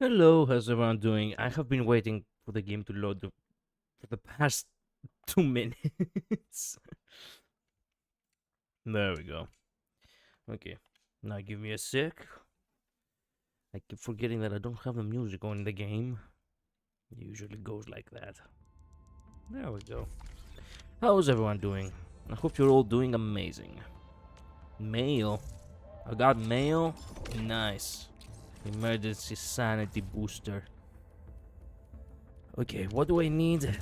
Hello, how's everyone doing? I have been waiting for the game to load for the past 2 minutes. There we go. Okay, now give me a sec. I keep forgetting that I don't have the music on in the game. It usually goes like that. There we go. How's everyone doing? I hope you're all doing amazing. Mail. I got mail. Nice. Emergency sanity booster. Okay, what do I need?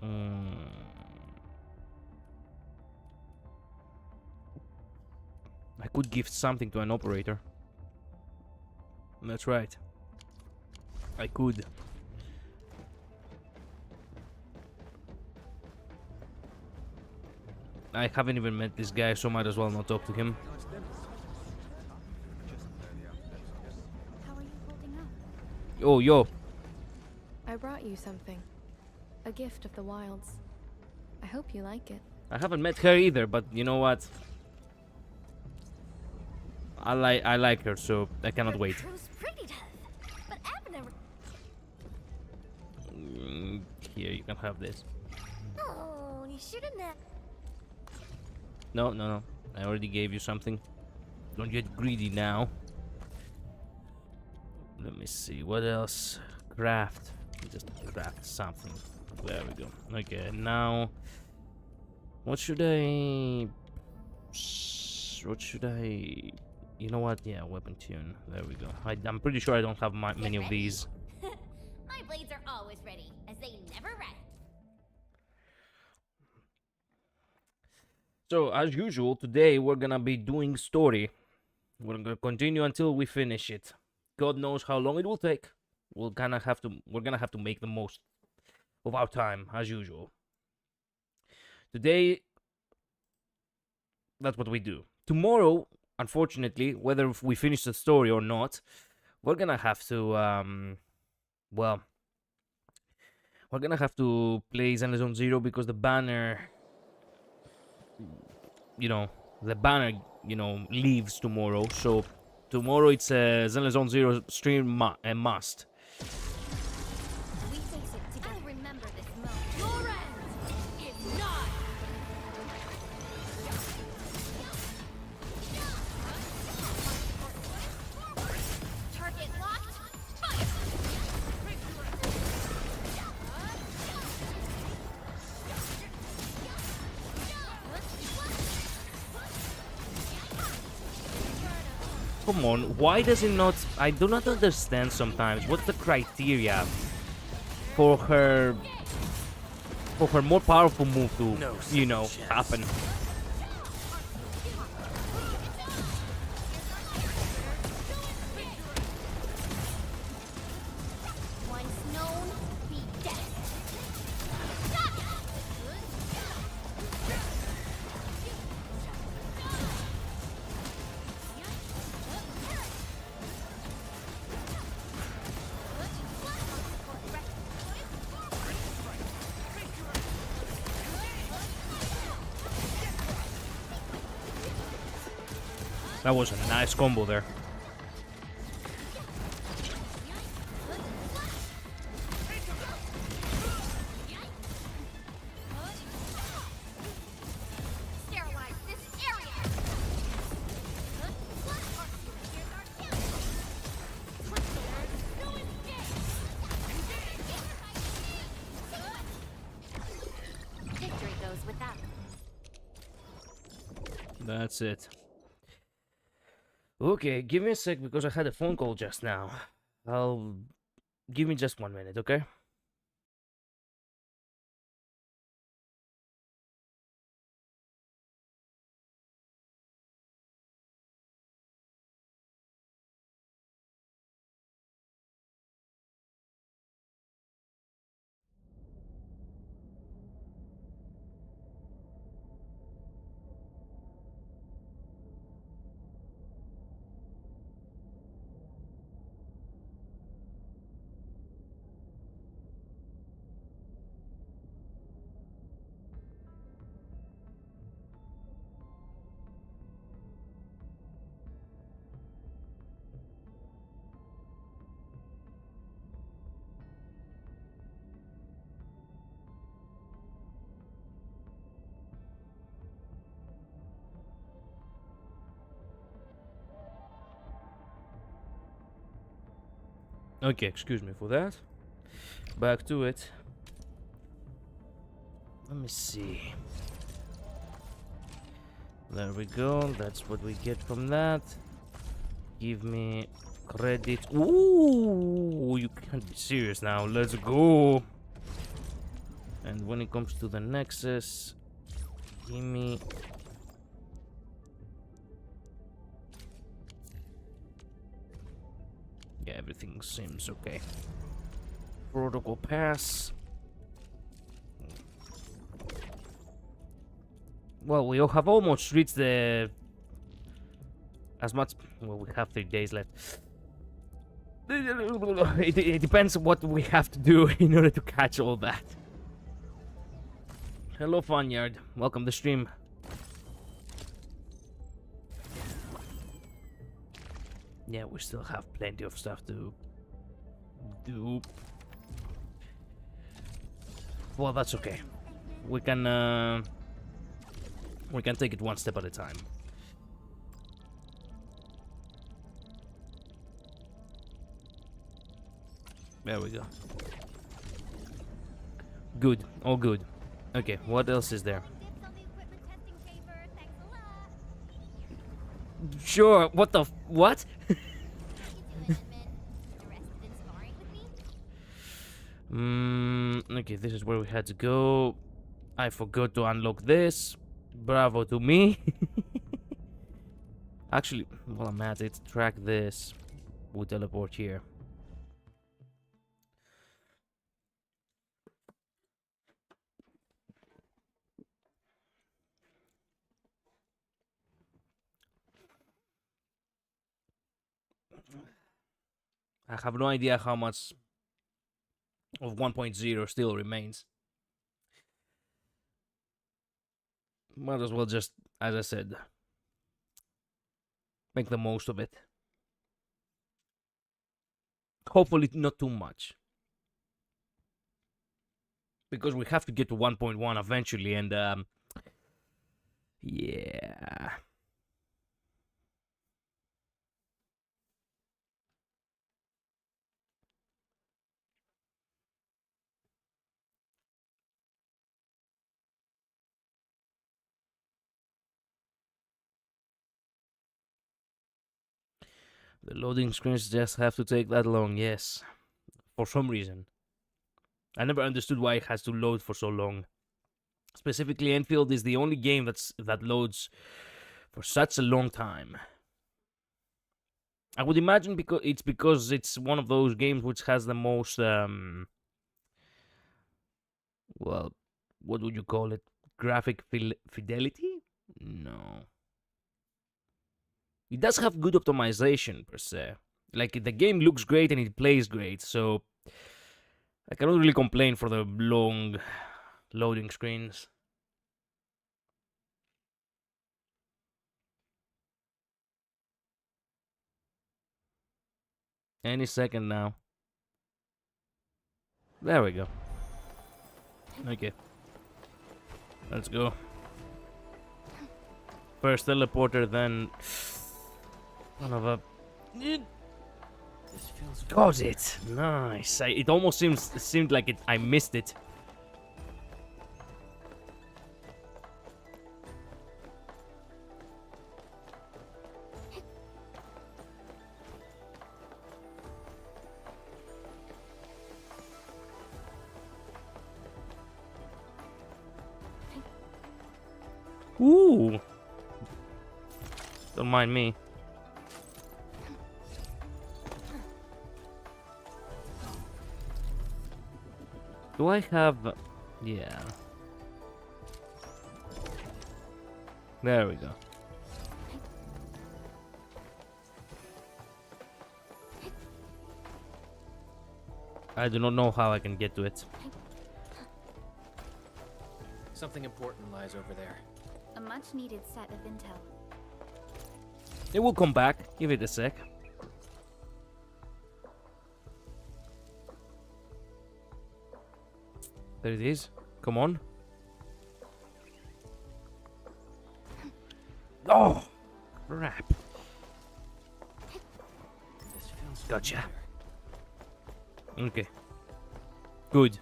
Hmm. I could give something to an operator. That's right. I could. I haven't even met this guy, so might as well not talk to him. How are you holding up? Oh, yo. I brought you something. A gift of the wilds. I hope you like it. I haven't met her either, but you know what? I like her, so I cannot wait. Proves pretty tough, but I've never. Here, you can have this. Oh, you shouldn't have. No, no, no. I already gave you something. Don't get greedy now. Let me see. What else? Craft. Just craft something. There we go. Okay, now... What should I... What should I... You know what? Yeah, weapon tune. There we go. I'm pretty sure I don't have many of these. My blades are always ready, as they never rest. So, as usual, today we're gonna be doing story. We're gonna continue until we finish it. God knows how long it will take. We're gonna have to make the most of our time, as usual. Today, that's what we do. Tomorrow, unfortunately, whether we finish the story or not, we're gonna have to, well, we're gonna have to play Zenless Zone Zero because the banner, you know, leaves tomorrow. So tomorrow it's a Zenless Zone Zero stream a must. We face it together. I'll remember this moment. Your end is not. Target locked. Fire. Come on, why does it not... I do not understand sometimes. What's the criteria for her... For her more powerful move to, happen? Once known, be dead. That was a nice combo there. Sterilize this area. Victory goes with that. That's it. Okay, give me a sec because I had a phone call just now. I'll... Give me just 1 minute, okay? Okay, excuse me for that. Back to it. Let me see. There we go. That's what we get from that. Give me credit. Ooh, you can't be serious now. Let's go. And when it comes to the Nexus, give me... Yeah, everything seems okay. Protocol pass. Well, we have almost reached the... As much... Well, we have 3 days left. It depends what we have to do in order to catch all that. Hello, Fanyard. Welcome to stream. Yeah, we still have plenty of stuff to do. Well, that's okay. We can take it one step at a time. There we go. Good. All good. Okay, what else is there? Sure, what the what? Okay, this is where we had to go. I forgot to unlock this. Bravo to me. Actually, while I'm at it, track this. We'll teleport here. I have no idea how much of 1.0 still remains. Might as well just, as I said, make the most of it. Hopefully not too much. Because we have to get to 1.1 eventually, and yeah. The loading screens just have to take that long, yes. For some reason. I never understood why it has to load for so long. Specifically, Endfield is the only game that loads for such a long time. I would imagine because it's one of those games which has the most well, what would you call it? Graphic fidelity? No. It does have good optimization per se. Like, the game looks great and it plays great, so I cannot really complain for the long loading screens. Any second now. There we go. Okay. Let's go. First teleporter, then... Son of a... This feels... Got it! Nice. It almost seemed like I missed it. Ooh! Don't mind me. Do I have... Yeah. There we go. I do not know how I can get to it. Something important lies over there. A much-needed set of intel. It will come back. Give it a sec. There it is. Come on. Oh! Crap. This feels Gotcha. familiar. Okay. Good.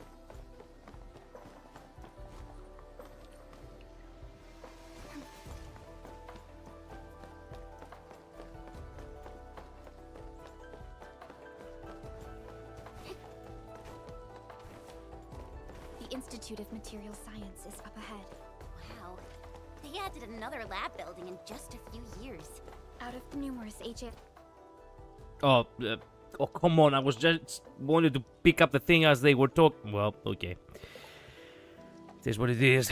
The Institute of Material Science is up ahead. Wow. They added another lab building in just a few years. Out of the numerous Oh, oh, come on. I was just wanted to pick up the thing as they were talking. Well, okay. It is what it is.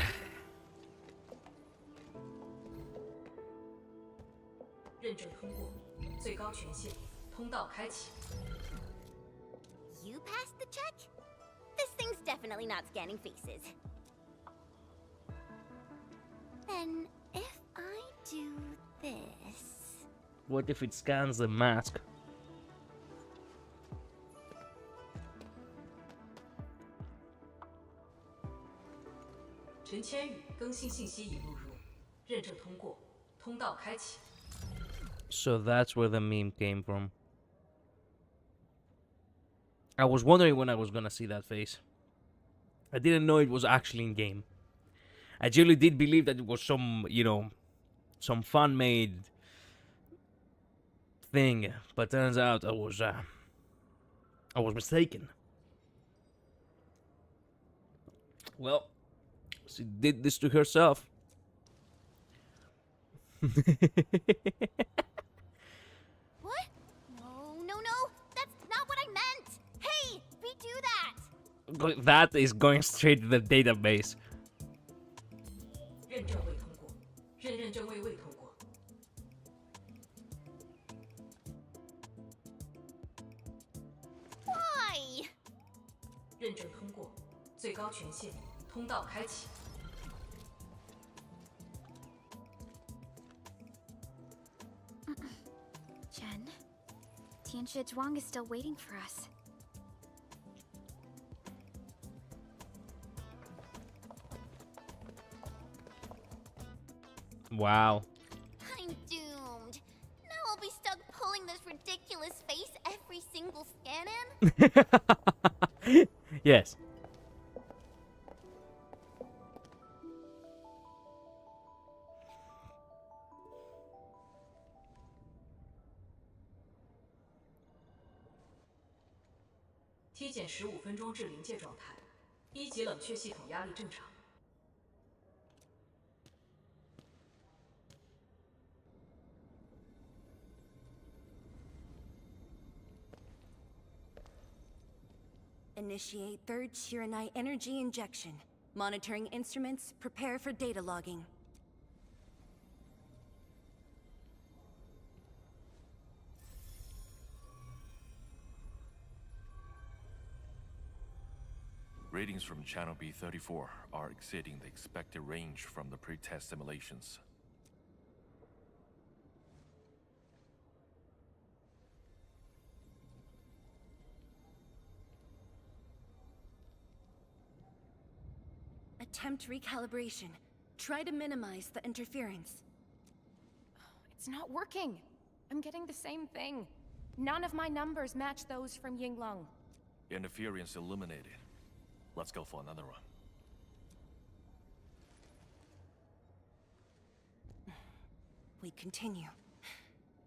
You passed the check? This thing's definitely not scanning faces. Then, if I do this... What if it scans the mask? So that's where the meme came from. I was wondering when I was gonna see that face. I didn't know it was actually in game. I genuinely did believe that it was some, you know, some fan-made thing, but turns out I was mistaken. Well, she did this to herself. What? No, that's not what I meant! Hey, we do that! That is going straight to the database. Why? Jen, Tianxia Zhuang is still waiting for us. Wow. I'm doomed. Now I'll be stuck pulling this ridiculous face every single scan-in? Yes. Initiate third Shiranite energy injection. Monitoring instruments, prepare for data logging. Readings from channel B34 are exceeding the expected range from the pre-test simulations. Attempt recalibration. Try to minimize the interference. It's not working. I'm getting the same thing. None of my numbers match those from Yinglong. Interference eliminated. Let's go for another run. We continue.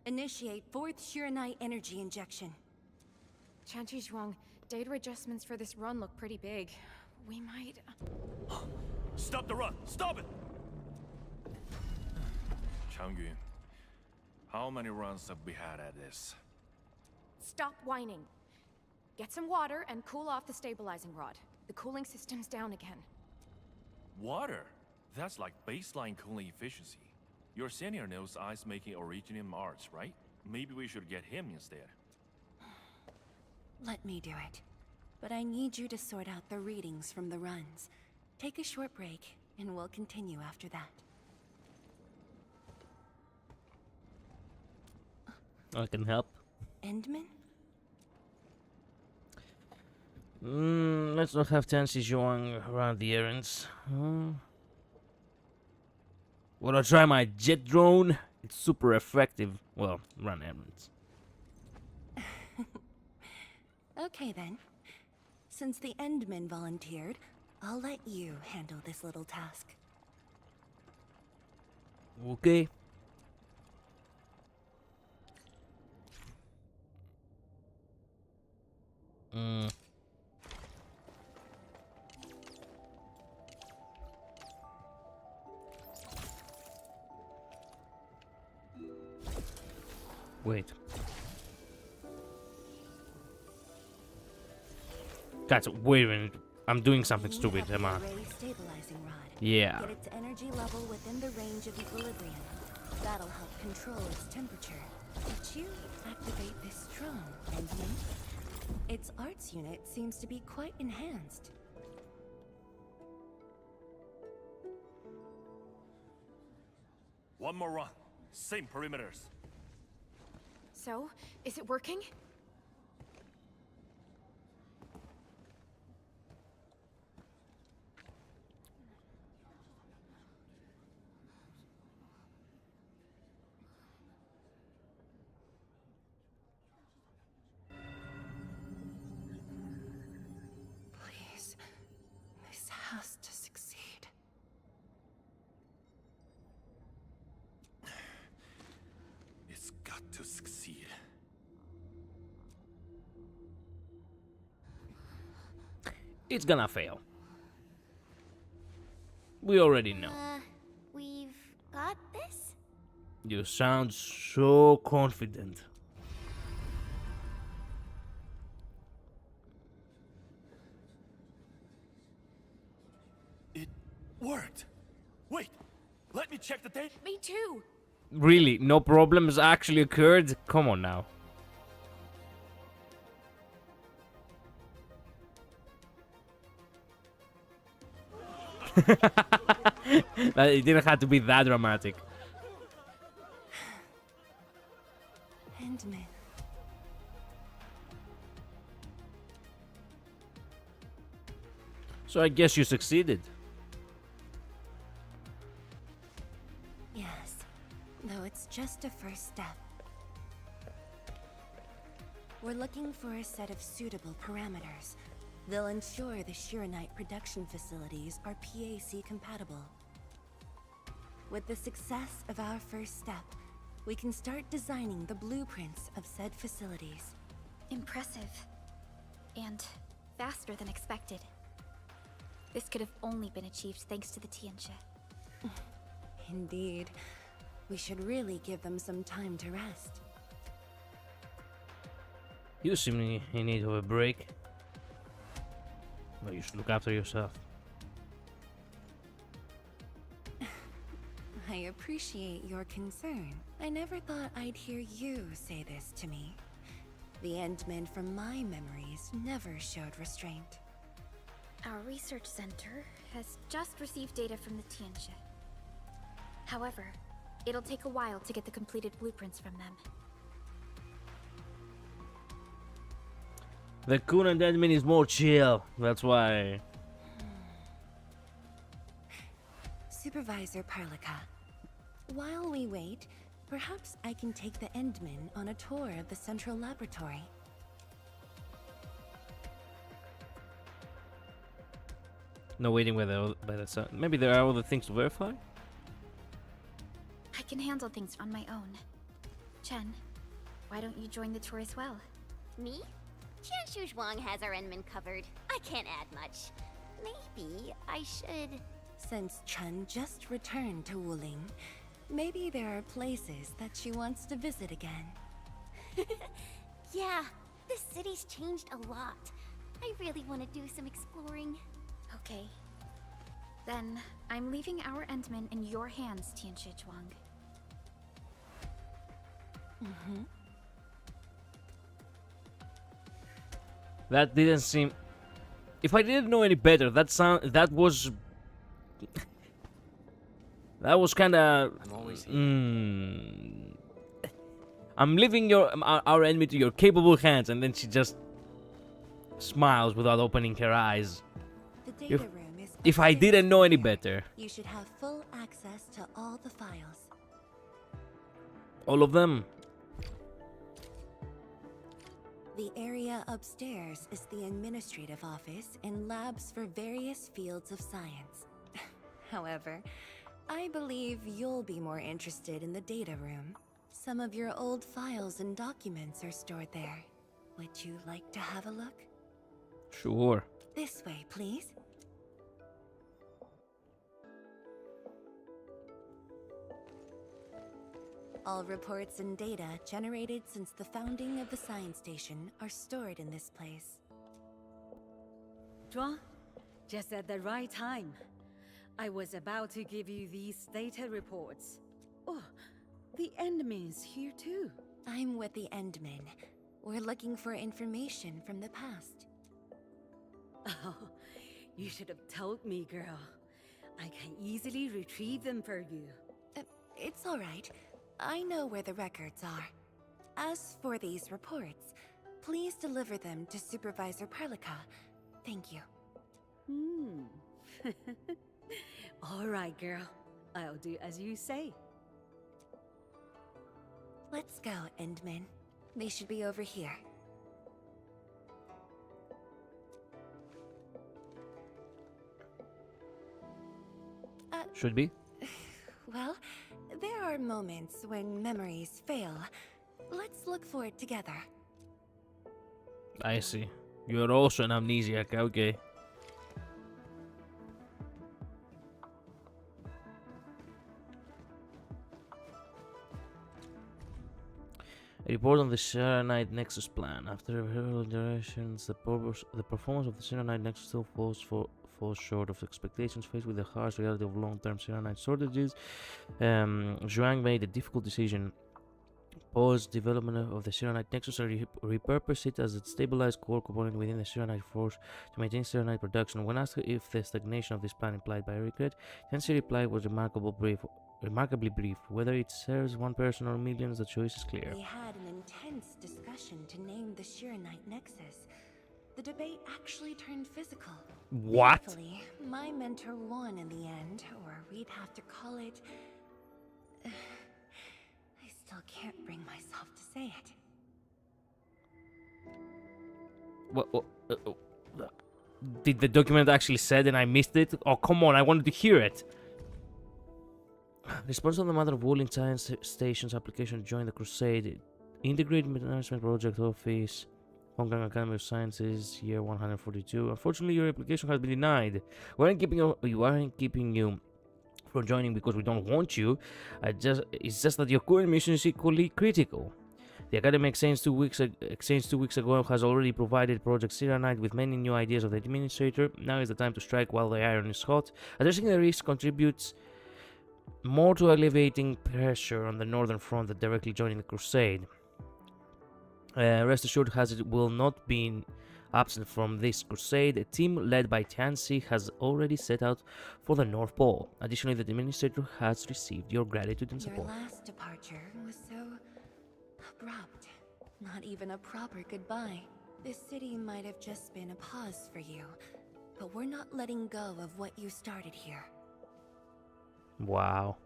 Initiate fourth Shiranite energy injection. Chanchi Zhuang, data adjustments for this run look pretty big. We might... Stop the run! Stop it! Changyun, how many runs have we had at this? Stop whining. Get some water and cool off the stabilizing rod. The cooling system's down again. Water? That's like baseline cooling efficiency. Your senior knows ice making originated in Mars, right? Maybe we should get him instead. Let me do it. But I need you to sort out the readings from the runs. Take a short break, and we'll continue after that. I can help. Endman? Let's not have Tianxia Zhuang around the errands. Wanna try my jet drone? It's super effective. Well, run errands. Okay then. Since the Endman volunteered, I'll let you handle this little task. Okay. Wait. Guys, wait a minute. I'm doing something You stupid, have the am I? array stabilizing rod. Yeah. Get its energy level within the range of equilibrium. That'll help control its temperature. Did you activate this drone, Endman? Its arts unit seems to be quite enhanced. One more run. Same perimeters. So, is it working? Please, this has to succeed. It's got to succeed. It's gonna fail. We already know. We've got this? You sound so confident. It worked. Wait, let me check the date. Me too. Really? No problems actually occurred? Come on now. It didn't have to be that dramatic. Endman. So I guess you succeeded. Yes, though it's just a first step. We're looking for a set of suitable parameters. They'll ensure the Shiranite production facilities are PAC compatible. With the success of our first step, we can start designing the blueprints of said facilities. Impressive. And faster than expected. This could have only been achieved thanks to the Tianxia. Indeed. We should really give them some time to rest. You seem in need of a break. Well, you should look after yourself. I appreciate your concern. I never thought I'd hear you say this to me. The Endmen from my memories never showed restraint. Our research center has just received data from the Tianxia. However, it'll take a while to get the completed blueprints from them. The Kun and admin is more chill. That's why. Supervisor Parlika, while we wait, perhaps I can take the Endmen on a tour of the central laboratory. No waiting by the sun. Maybe there are other things to verify? I can handle things on my own. Chen, why don't you join the tour as well? Me? Chen Shuzhuang has our Enman covered. I can't add much. Maybe I should... Since Chen just returned to Wuling, maybe there are places that she wants to visit again. Yeah, this city's changed a lot. I really want to do some exploring. Okay. Then, I'm leaving our Endman in your hands, Tianxia Zhuang. That didn't seem. If I didn't know any better, that was. That was kind of. I'm always here. I'm leaving our enemy to your capable hands, and then she just smiles without opening her eyes. The data room is If I upstairs didn't know any somewhere. better, You should have full access to all the files. all of them. The area upstairs is the administrative office and labs for various fields of science. However, I believe you'll be more interested in the data room. Some of your old files and documents are stored there. Would you like to have a look? Sure. This way, please. All reports and data generated since the founding of the science station are stored in this place. Zhuang, just at the right time. I was about to give you these data reports. Oh, the Endman's here too. I'm with the Endmen. We're looking for information from the past. Oh, you should have told me, girl. I can easily retrieve them for you. It's all right. I know where the records are. As for these reports, please deliver them to Supervisor Perlica. Thank you. All right, girl. I'll do as you say. Let's go, Endman. They should be over here. Should be. Well, there are moments when memories fail. Let's look for it together. I see. You're also an amnesiac, okay. A report on the Serenite Nexus plan. After several iterations, the performance of the Serenite Nexus still falls short of expectations. Faced with the harsh reality of long-term Serenite shortages, Zhuang made a difficult decision. Pause development of the Serenite Nexus and repurpose it as a stabilized core component within the Serenite force to maintain Serenite production. When asked if the stagnation of this plan implied by regret, Tensi reply was remarkably brief. Whether it serves one person or millions, the choice is clear. We had an intense discussion to name the Serenite Nexus. The debate actually turned physical. What? Thankfully, my mentor won in the end, or we'd have to call it... I still can't bring myself to say it. What did the document actually said and I missed it? Oh, come on, I wanted to hear it. Response on the matter of Walling Science Station's application to join the Crusade. Integrated Management Project Office, Hong Kong Academy of Sciences, year 142. Unfortunately, your application has been denied. We aren't keeping you from joining because we don't want you. It's just that your current mission is equally critical. The Academy Exchange 2 weeks ago has already provided Project Serenite with many new ideas of the Administrator. Now is the time to strike while the iron is hot. Addressing the risk contributes more to elevating pressure on the northern front than directly joining the Crusade. Rest assured, Hazard will not be absent from this crusade. A team led by Tianxi has already set out for the North Pole. Additionally, the Administrator has received your gratitude and support. Your last departure was so abrupt. Not even a proper goodbye. This city might have just been a pause for you, but we're not letting go of what you started here. Wow.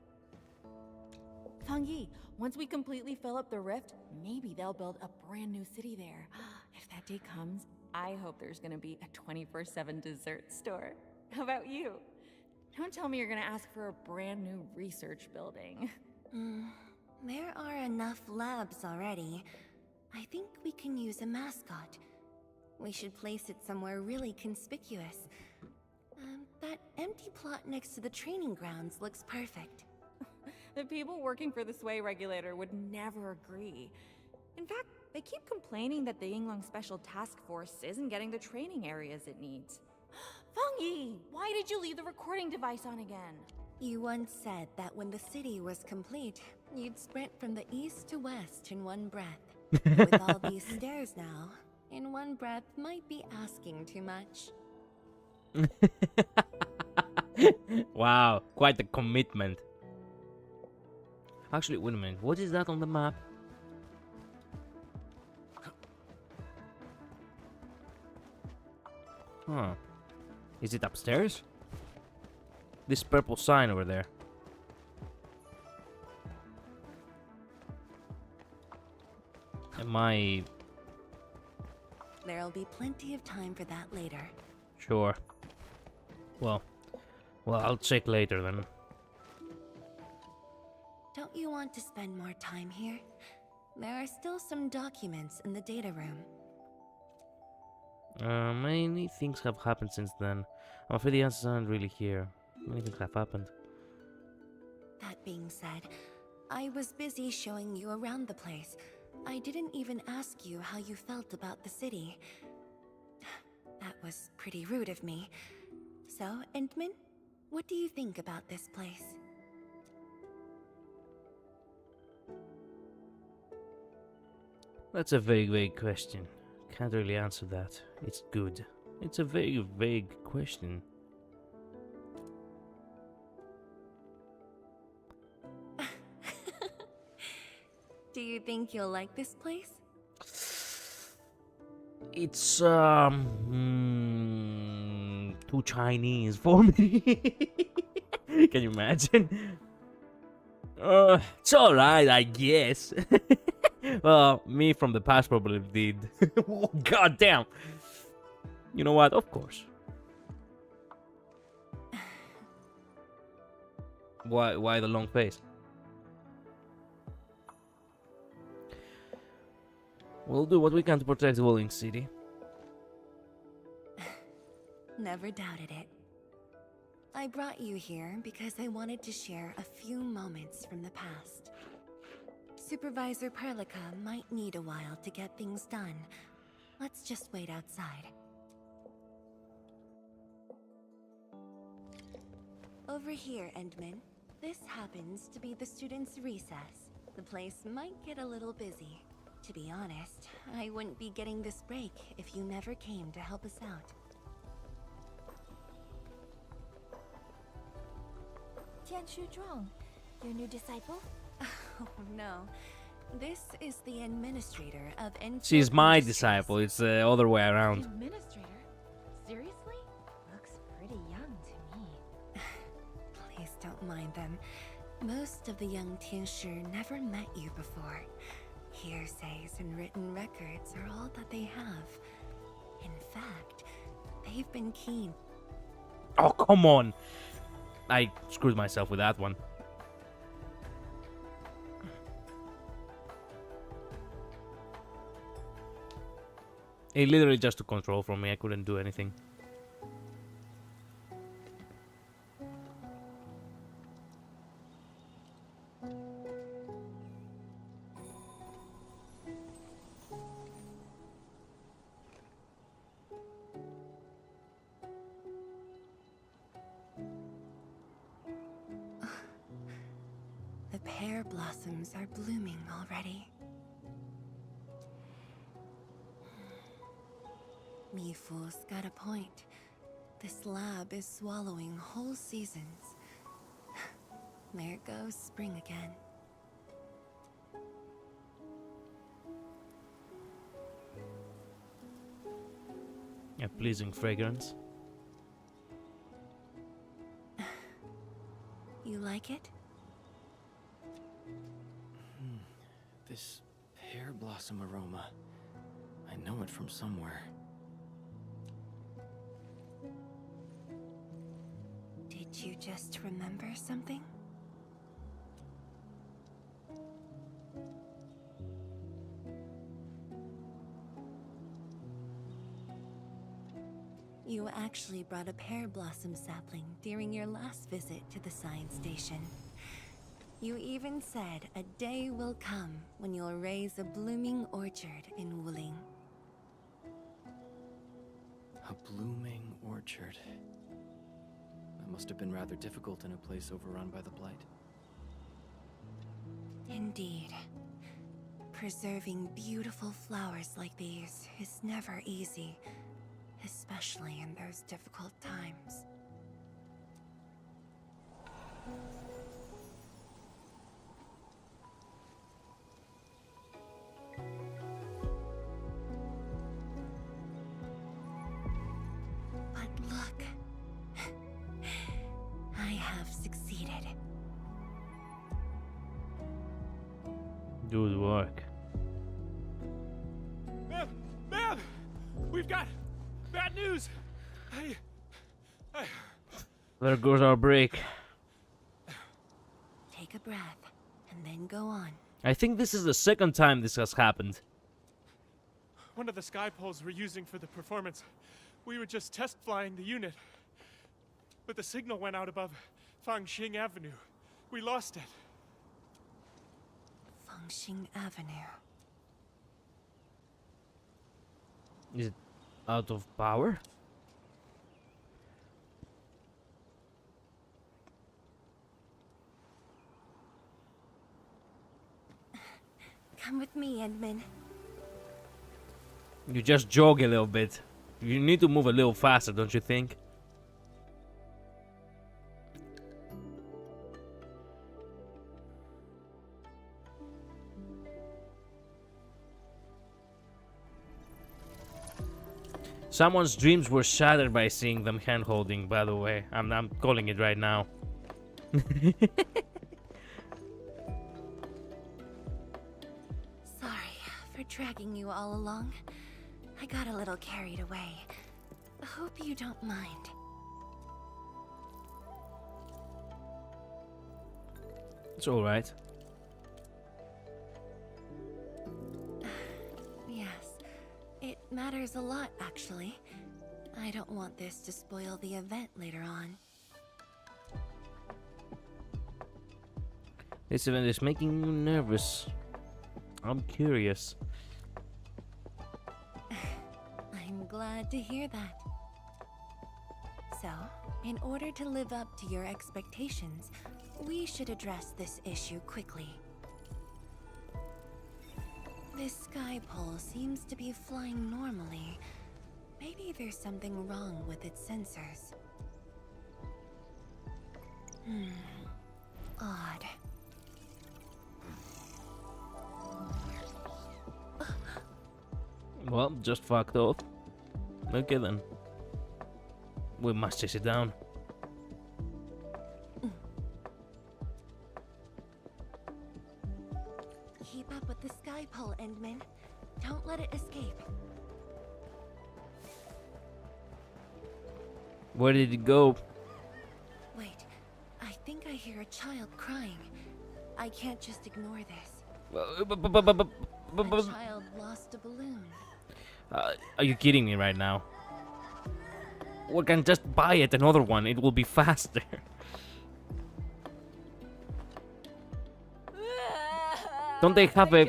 Fang Yi, once we completely fill up the rift, maybe they'll build a brand new city there. If that day comes, I hope there's gonna be a 24/7 dessert store. How about you? Don't tell me you're gonna ask for a brand new research building. There are enough labs already. I think we can use a mascot. We should place it somewhere really conspicuous. That empty plot next to the training grounds looks perfect. The people working for the Sway Regulator would never agree. In fact, they keep complaining that the Yinglong Special Task Force isn't getting the training areas it needs. Fang Yi, why did you leave the recording device on again? You once said that when the city was complete, you'd sprint from the east to west in one breath. With all these stairs now, in one breath might be asking too much. Wow, quite a commitment. Actually, wait a minute. What is that on the map? Huh. Is it upstairs? This purple sign over there. Am I There'll be plenty of time for that later. Sure. Well, I'll check later then. Don't you want to spend more time here? There are still some documents in the data room. Many things have happened since then. I'm afraid the answers aren't really here. Many things have happened. That being said, I was busy showing you around the place. I didn't even ask you how you felt about the city. That was pretty rude of me. So, Endman, what do you think about this place? That's a very vague question. Can't really answer that. It's good. It's a very vague question. Do you think you'll like this place? It's too Chinese for me. Can you imagine? It's alright, I guess. Well, me from the past probably did. Oh, God damn. You know what? Of course. Why the long face? We'll do what we can to protect Walling City. Never doubted it. I brought you here because I wanted to share a few moments from the past. Supervisor Perlica might need a while to get things done. Let's just wait outside. Over here, Endman. This happens to be the students' recess. The place might get a little busy. To be honest, I wouldn't be getting this break if you never came to help us out. Tianshu Zhuang, your new disciple? Oh no. This is the administrator of Endfield. She's my Industries. disciple. It's the other way around. Administrator? Seriously? Looks pretty young to me. Please don't mind them. Most of the young Tianshu never met you before. Hearsays and written records are all that they have. In fact, they've been keen. Oh, come on. I screwed myself with that one. It literally just took control from me. I couldn't do anything. The pear blossoms are blooming already. Mifu's got a point. This lab is swallowing whole seasons. There goes spring again. A pleasing fragrance. You like it? This pear blossom aroma. I know it from somewhere. Did you just remember something? You actually brought a pear blossom sapling during your last visit to the science station. You even said a day will come when you'll raise a blooming orchard in Wuling. A blooming orchard. That must have been rather difficult in a place overrun by the Blight. Indeed. Preserving beautiful flowers like these is never easy, especially in those difficult times. But look, I have succeeded. Good work. Ma'am! Ma'am! We've got bad news. There goes our break. Take a breath, and then go on. I think this is the second time this has happened. One of the sky poles we're using for the performance. We were just test flying the unit. But the signal went out above Fangxing Avenue. We lost it. Fangxing Avenue. Is it out of power? Come with me, Edmund. You just jog a little bit. You need to move a little faster, don't you think? Someone's dreams were shattered by seeing them hand-holding, by the way. I'm calling it right now. Sorry for dragging you all along. I got a little carried away. Hope you don't mind. It's alright. Yes, it matters a lot, actually. I don't want this to spoil the event later on. This event is making you nervous. I'm curious. I'm glad to hear that. So, in order to live up to your expectations, we should address this issue quickly. This sky pole seems to be flying normally. Maybe there's something wrong with its sensors. Odd. Well, just fucked off. Okay then. We must chase it down. Keep up with the sky pole, Endman. Don't let it escape. Where did it go? Wait, I think I hear a child crying. I can't just ignore this. A child lost a balloon. Are you kidding me right now? We can just buy it another one. It will be faster. Don't they have a...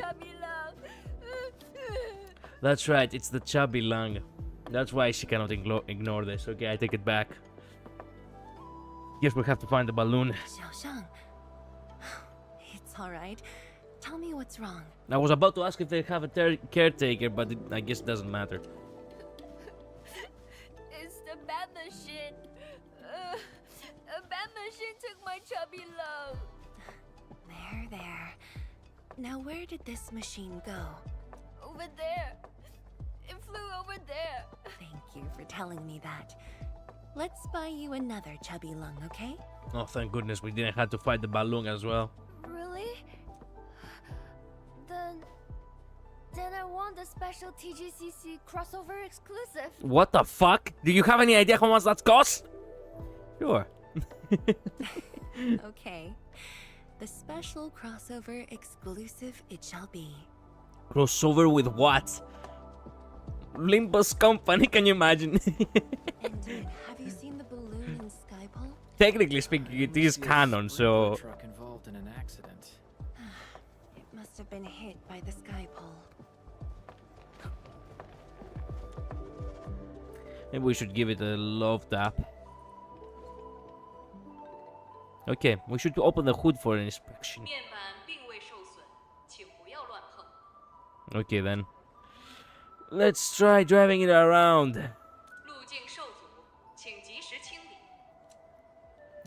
That's right, it's the chubby lung. That's why she cannot ignore this. Okay, I take it back. Guess we have to find the balloon. Xiaoshang. It's alright. Tell me what's wrong. I was about to ask if they have a caretaker, but I guess it doesn't matter. It's the bad machine. A bad machine took my chubby love. There. Now where did this machine go? Over there. It flew over there. Thank you for telling me that. Let's buy you another chubby lung, okay? Oh, thank goodness we didn't have to fight the balloon as well. Really? Then I want the special TGCC crossover exclusive. What the fuck? Do you have any idea how much that costs? Sure. Okay. The special crossover exclusive it shall be. Crossover with what? Limbus Company, can you imagine? And have you seen the balloon in Skypole? Technically speaking, it is canon, so... Truck involved in an accident. It must have been hit by the Skypole. Maybe we should give it a love tap. Okay, we should open the hood for an inspection. Okay then. Let's try driving it around.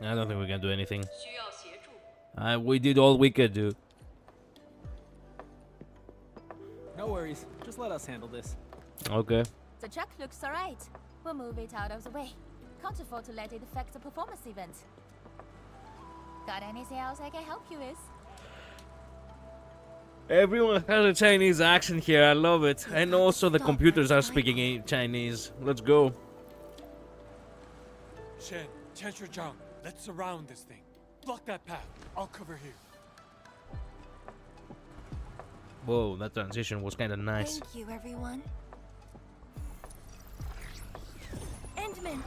I don't think we can do anything. We did all we could do. No worries. Just let us handle this. Okay. The truck looks alright. We'll move it out of the way. Can't afford to let it affect the performance event. Got anything else I can help you with? Everyone has a Chinese accent here. I love it. And also the computers are speaking Chinese. Let's go. Shen, Zhang, let's surround this thing. Block that path. I'll cover here. Whoa, that transition was kind of nice. Thank you, everyone. Endman!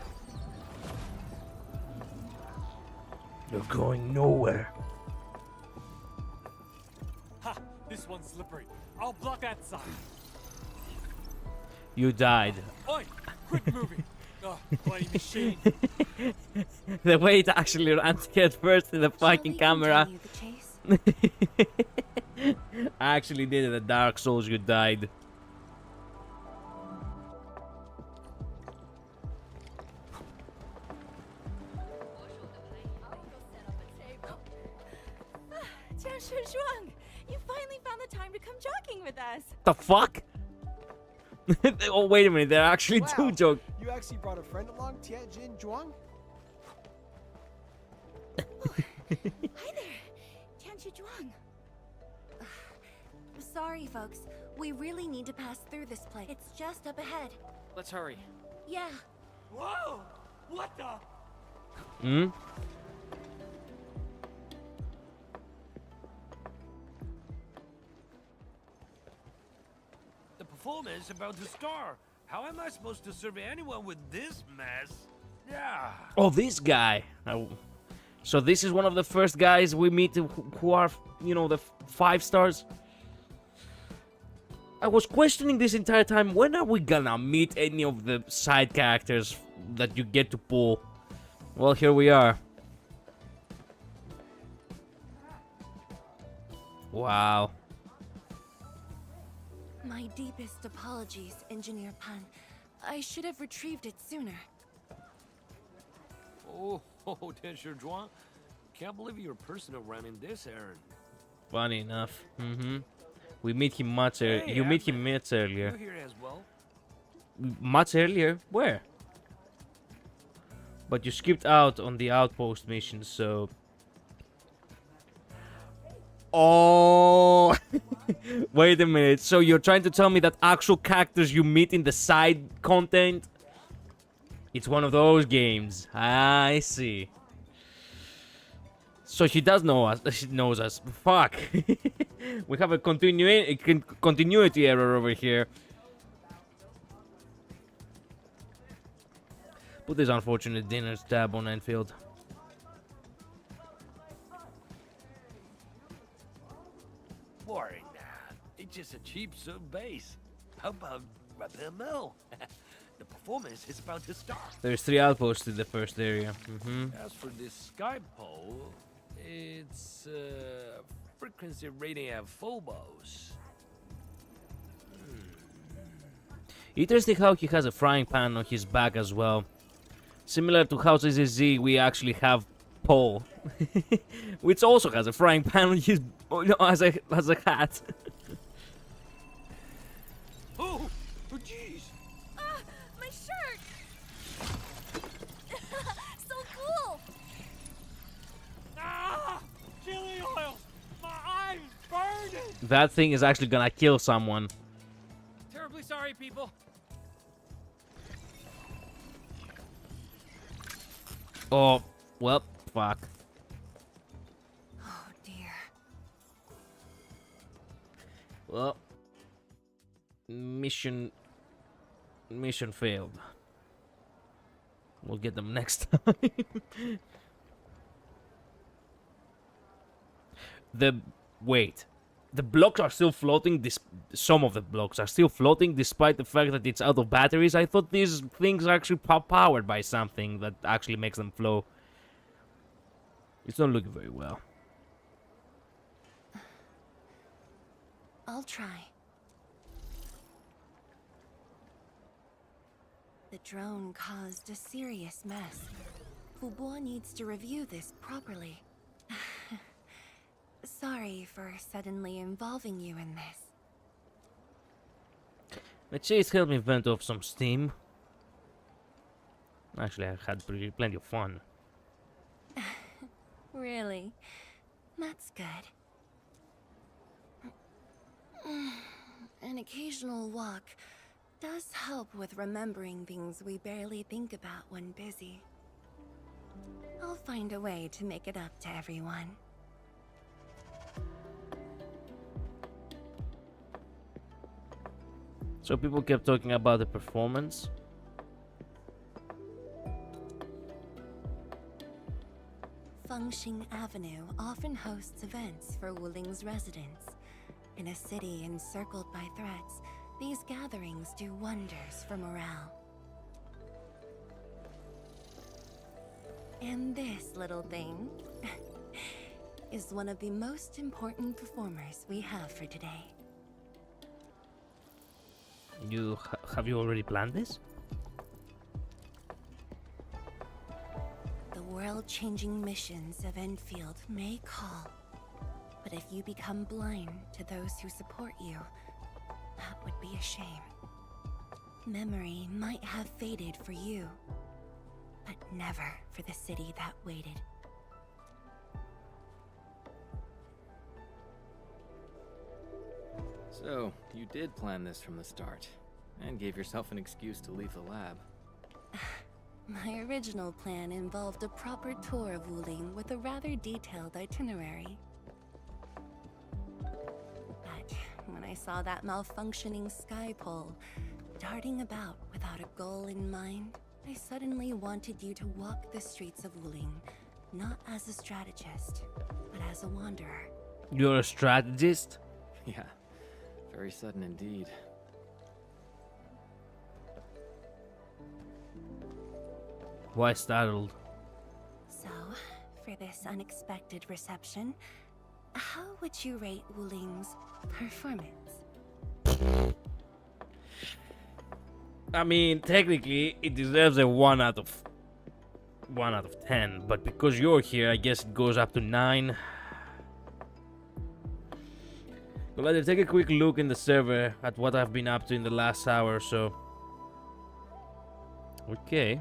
You're going nowhere. Ha! This one's slippery. I'll block that side. You died. Oi! Quit moving! Oh, bloody machine. The way it actually ran to get first in the fucking camera. I actually did it at Dark Souls, you died. You finally found the time to come jogging with us. The fuck? Oh, wait a minute, they're actually two jokes. You actually brought a friend along, Tianjin Zhuang? Hi there, Tianjin Zhuang. Sorry, folks. We really need to pass through this place. It's just up ahead. Let's hurry. Yeah. Whoa! What the? Hmm? The performance is about to start. How am I supposed to serve anyone with this mess? Yeah. Oh, this guy. Oh. So this is one of the first guys we meet who are, you know, the 5 stars. I was questioning this entire time, when are we gonna meet any of the side characters that you get to pull? Well, here we are. Wow. My deepest apologies, Engineer Pan. I should have retrieved it sooner. Oh, Zhuang. Can't believe you're personal running this errand. Funny enough. Mm-hmm. We meet him much earlier. Hey, You meet him much earlier. You're here as well. Much earlier? Where? But you skipped out on the outpost mission, so... Oh! Wait a minute. So you're trying to tell me that actual characters you meet in the side content? It's one of those games. I see. So she does know us. She knows us. Fuck. We have a continuity error over here. Put this unfortunate dinner tab on Endfield. Boring. It's just a cheap sub base. How about Rapid Mill? The performance is about to start. There's 3 outposts in the first area. Mm-hmm. As for this sky pole, it's frequency rating at phobos. Interesting how he has a frying pan on his back as well. Similar to how ZZZ, we actually have Paul, which also has a frying pan on his as a hat. Oh, jeez! Ah, my shirt! So cool! Ah! Chili oil! My eyes burning! That thing is actually gonna kill someone. Terribly sorry, people. Oh, well, fuck. Oh dear. Well, mission failed. We'll get them next time. The blocks are still floating. Some of the blocks are still floating despite the fact that it's out of batteries. I thought these things are actually powered by something that actually makes them flow. It's not looking very well. I'll try. The drone caused a serious mess. Fubo needs to review this properly. Sorry for suddenly involving you in this. The chase helped me vent off some steam. Actually, I had plenty of fun. Really? That's good. An occasional walk does help with remembering things we barely think about when busy. I'll find a way to make it up to everyone. So people kept talking about the performance. Fengxing Avenue often hosts events for Wuling's residents. In a city encircled by threats, these gatherings do wonders for morale. And this little thing is one of the most important performers we have for today. Have you already planned this? The world-changing missions of Endfield may call, but if you become blind to those who support you, that would be a shame. Memory might have faded for you, but never for the city that waited. So, you did plan this from the start, and gave yourself an excuse to leave the lab. My original plan involved a proper tour of Wuling with a rather detailed itinerary. But when I saw that malfunctioning sky pole darting about without a goal in mind, I suddenly wanted you to walk the streets of Wuling, not as a strategist, but as a wanderer. You're a strategist? Yeah, very sudden indeed. Why startled? So, for this unexpected reception, how would you rate Wuling's performance? I mean, technically, it deserves a 1 out of 10, but because you're here, I guess it goes up to 9. Well, let's take a quick look in the server at what I've been up to in the last hour or so. Okay.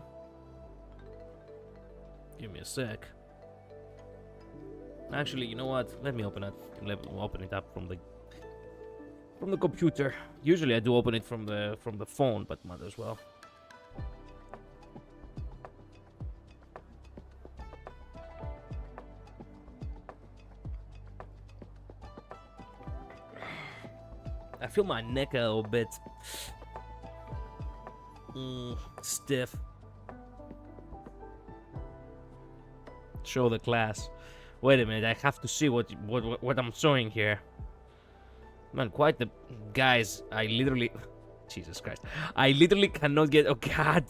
Give me a sec. Actually, you know what? Let me open it. Let me open it up from the computer. Usually I do open it from the phone, but might as well. I feel my neck a little bit stiff. Show the class. Wait a minute, I have to see what I'm showing here. Man, quite the guys. I literally, Jesus Christ, I literally cannot get. Oh God.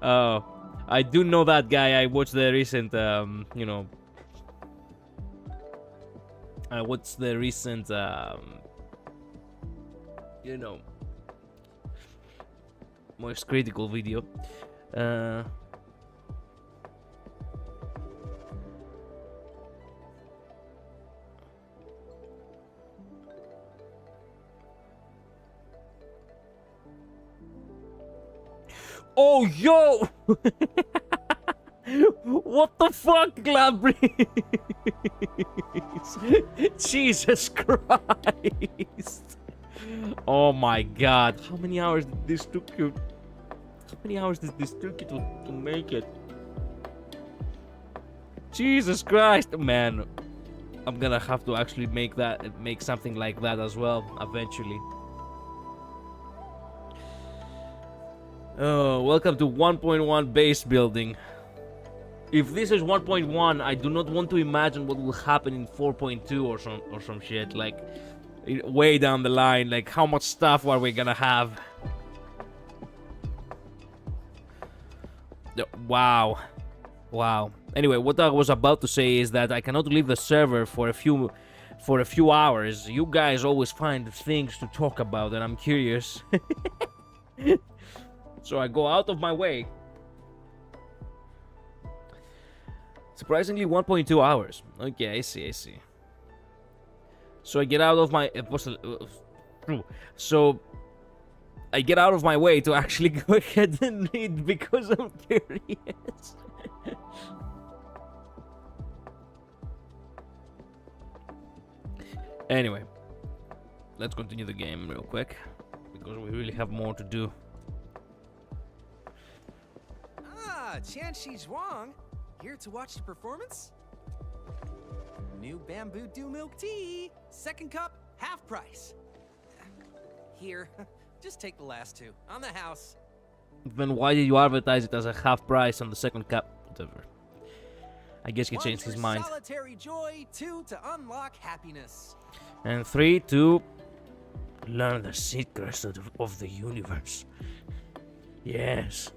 Oh, I do know that guy. I watched the recent, you know. I watched the recent, you know, most critical video. Oh, yo! What the fuck, Glabry? Jesus Christ! Oh my God! How many hours did this took you? How many hours did this took you to make it? Jesus Christ, man! I'm gonna have to actually make something like that as well eventually. Oh, welcome to 1.1 base building. If this is 1.1, I do not want to imagine what will happen in 4.2 or some shit, like way down the line. Like, how much stuff are we gonna have? Wow. Anyway, what I was about to say is that I cannot leave the server for a few hours. You guys always find things to talk about, and I'm curious. So I go out of my way. Surprisingly, 1.2 hours. Okay, I see. So I get out of my... So I get out of my way to actually go ahead and read because I'm curious. Anyway, let's continue the game real quick because we really have more to do. Ah, Qianxi Zhuang, here to watch the performance? New bamboo dew milk tea, second cup, half price. Here, just take the last two, on the house. Then why did you advertise it as a half price on the second cup? Whatever. I guess he changed his mind. Solitary joy, 2 to unlock happiness. And 3 to learn the secrets of the universe. Yes.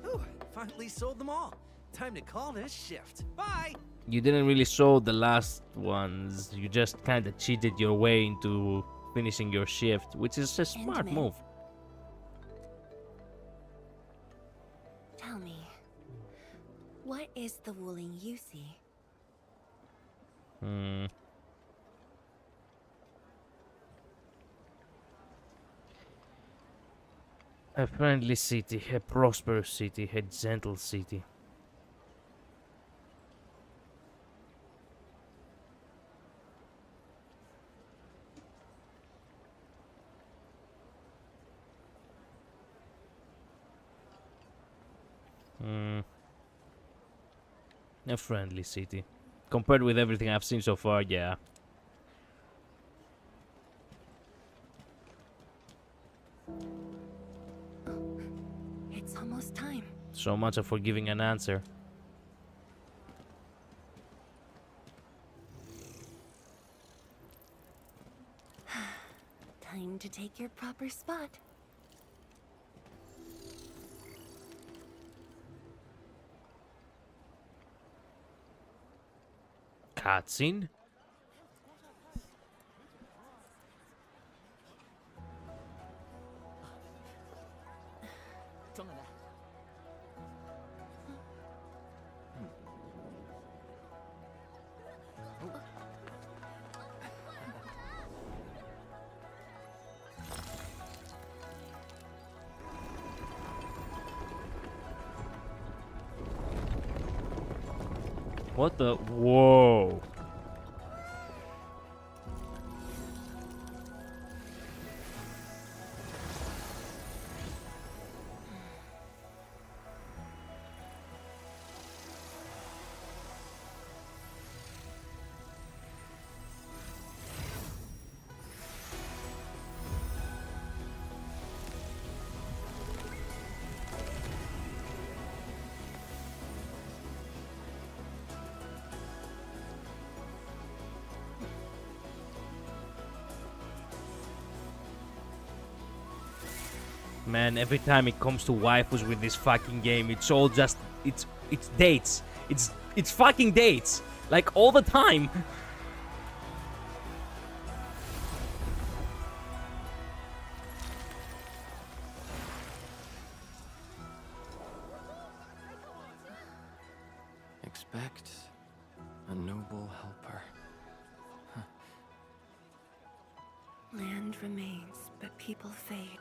Ooh, finally sold them all. Time to call this shift. Bye! You didn't really show the last ones. You just kind of cheated your way into finishing your shift, which is a smart move. Tell me, what is the Wuling you see? A friendly city, a prosperous city, a gentle city. A friendly city. Compared with everything I've seen so far, yeah. It's almost time. So much for giving an answer. Time to take your proper spot. Cutscene? What the? Whoa. Man, every time it comes to waifus with this fucking game, it's all just it's dates. It's fucking dates. Like all the time. Expect a noble helper. Land remains, but people fade.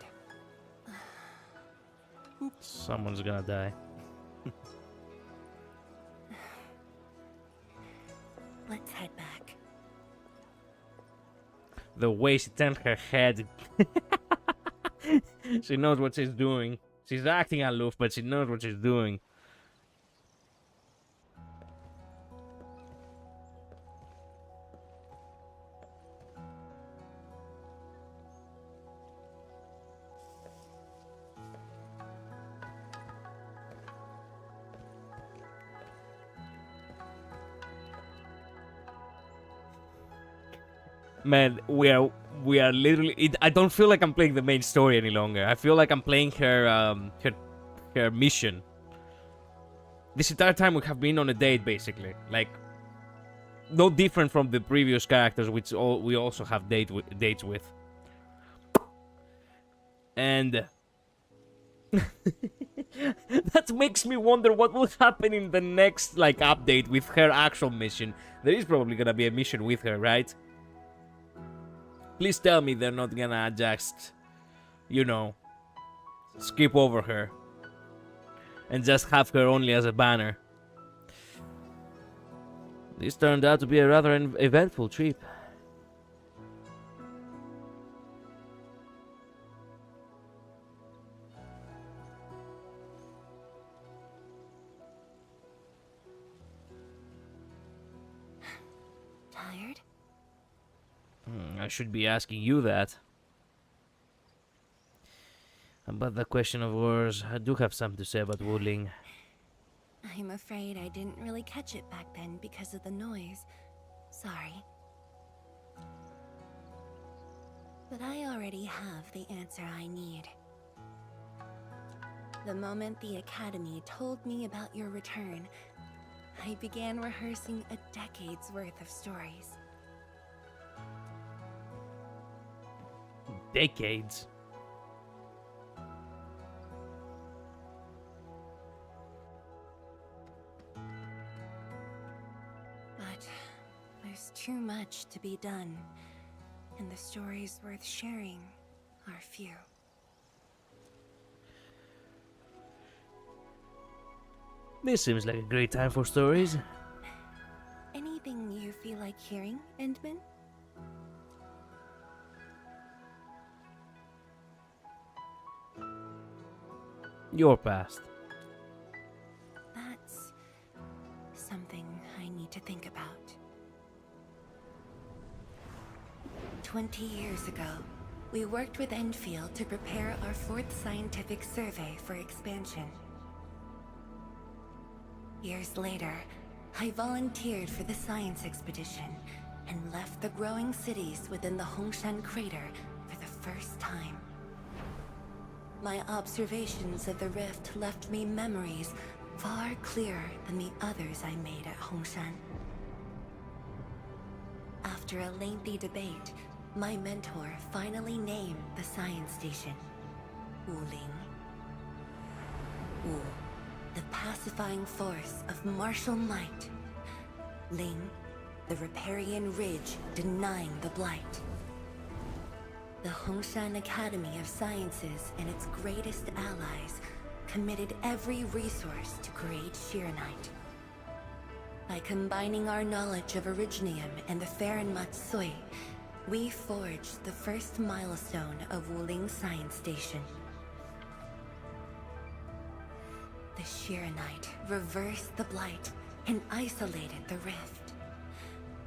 Someone's gonna die. Let's head back. The way she turned her head. She knows what she's doing. She's acting aloof, but she knows what she's doing. Man, we are literally. I don't feel like I'm playing the main story any longer. I feel like I'm playing her mission. This entire time we have been on a date, basically. Like, no different from the previous characters, which we also have dates with. And that makes me wonder what will happen in the next update with her actual mission. There is probably gonna be a mission with her, right? Please tell me they're not gonna just, skip over her and just have her only as a banner. This turned out to be a rather eventful trip. Tired? I should be asking you that. But the question of course, I do have something to say about Wuling. I'm afraid I didn't really catch it back then because of the noise. Sorry. But I already have the answer I need. The moment the Academy told me about your return, I began rehearsing a decade's worth of stories. Decades? But there's too much to be done, and the stories worth sharing are few. This seems like a great time for stories. Anything you feel like hearing, Endman? Your past. That's something I need to think about. 20 years ago, we worked with Endfield to prepare our 4th scientific survey for expansion. Years later, I volunteered for the science expedition and left the growing cities within the Hongshan crater for the first time. My observations of the rift left me memories far clearer than the others I made at Hongshan. After a lengthy debate, my mentor finally named the science station Wuling. Wu, the pacifying force of martial might. Ling, the riparian ridge denying the blight. The Hongshan Academy of Sciences and its greatest allies committed every resource to create Shiranite. By combining our knowledge of Originium and the Farron Matsui, we forged the first milestone of Wuling Science Station. The Shiranite reversed the blight and isolated the rift.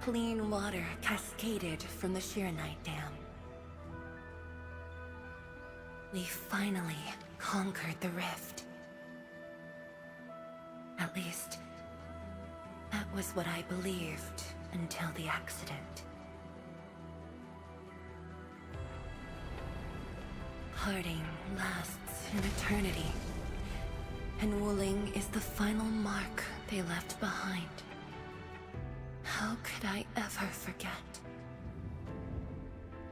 Clean water cascaded from the Shiranite Dam. We finally conquered the rift. At least, that was what I believed until the accident. Parting lasts an eternity, and Wuling is the final mark they left behind. How could I ever forget?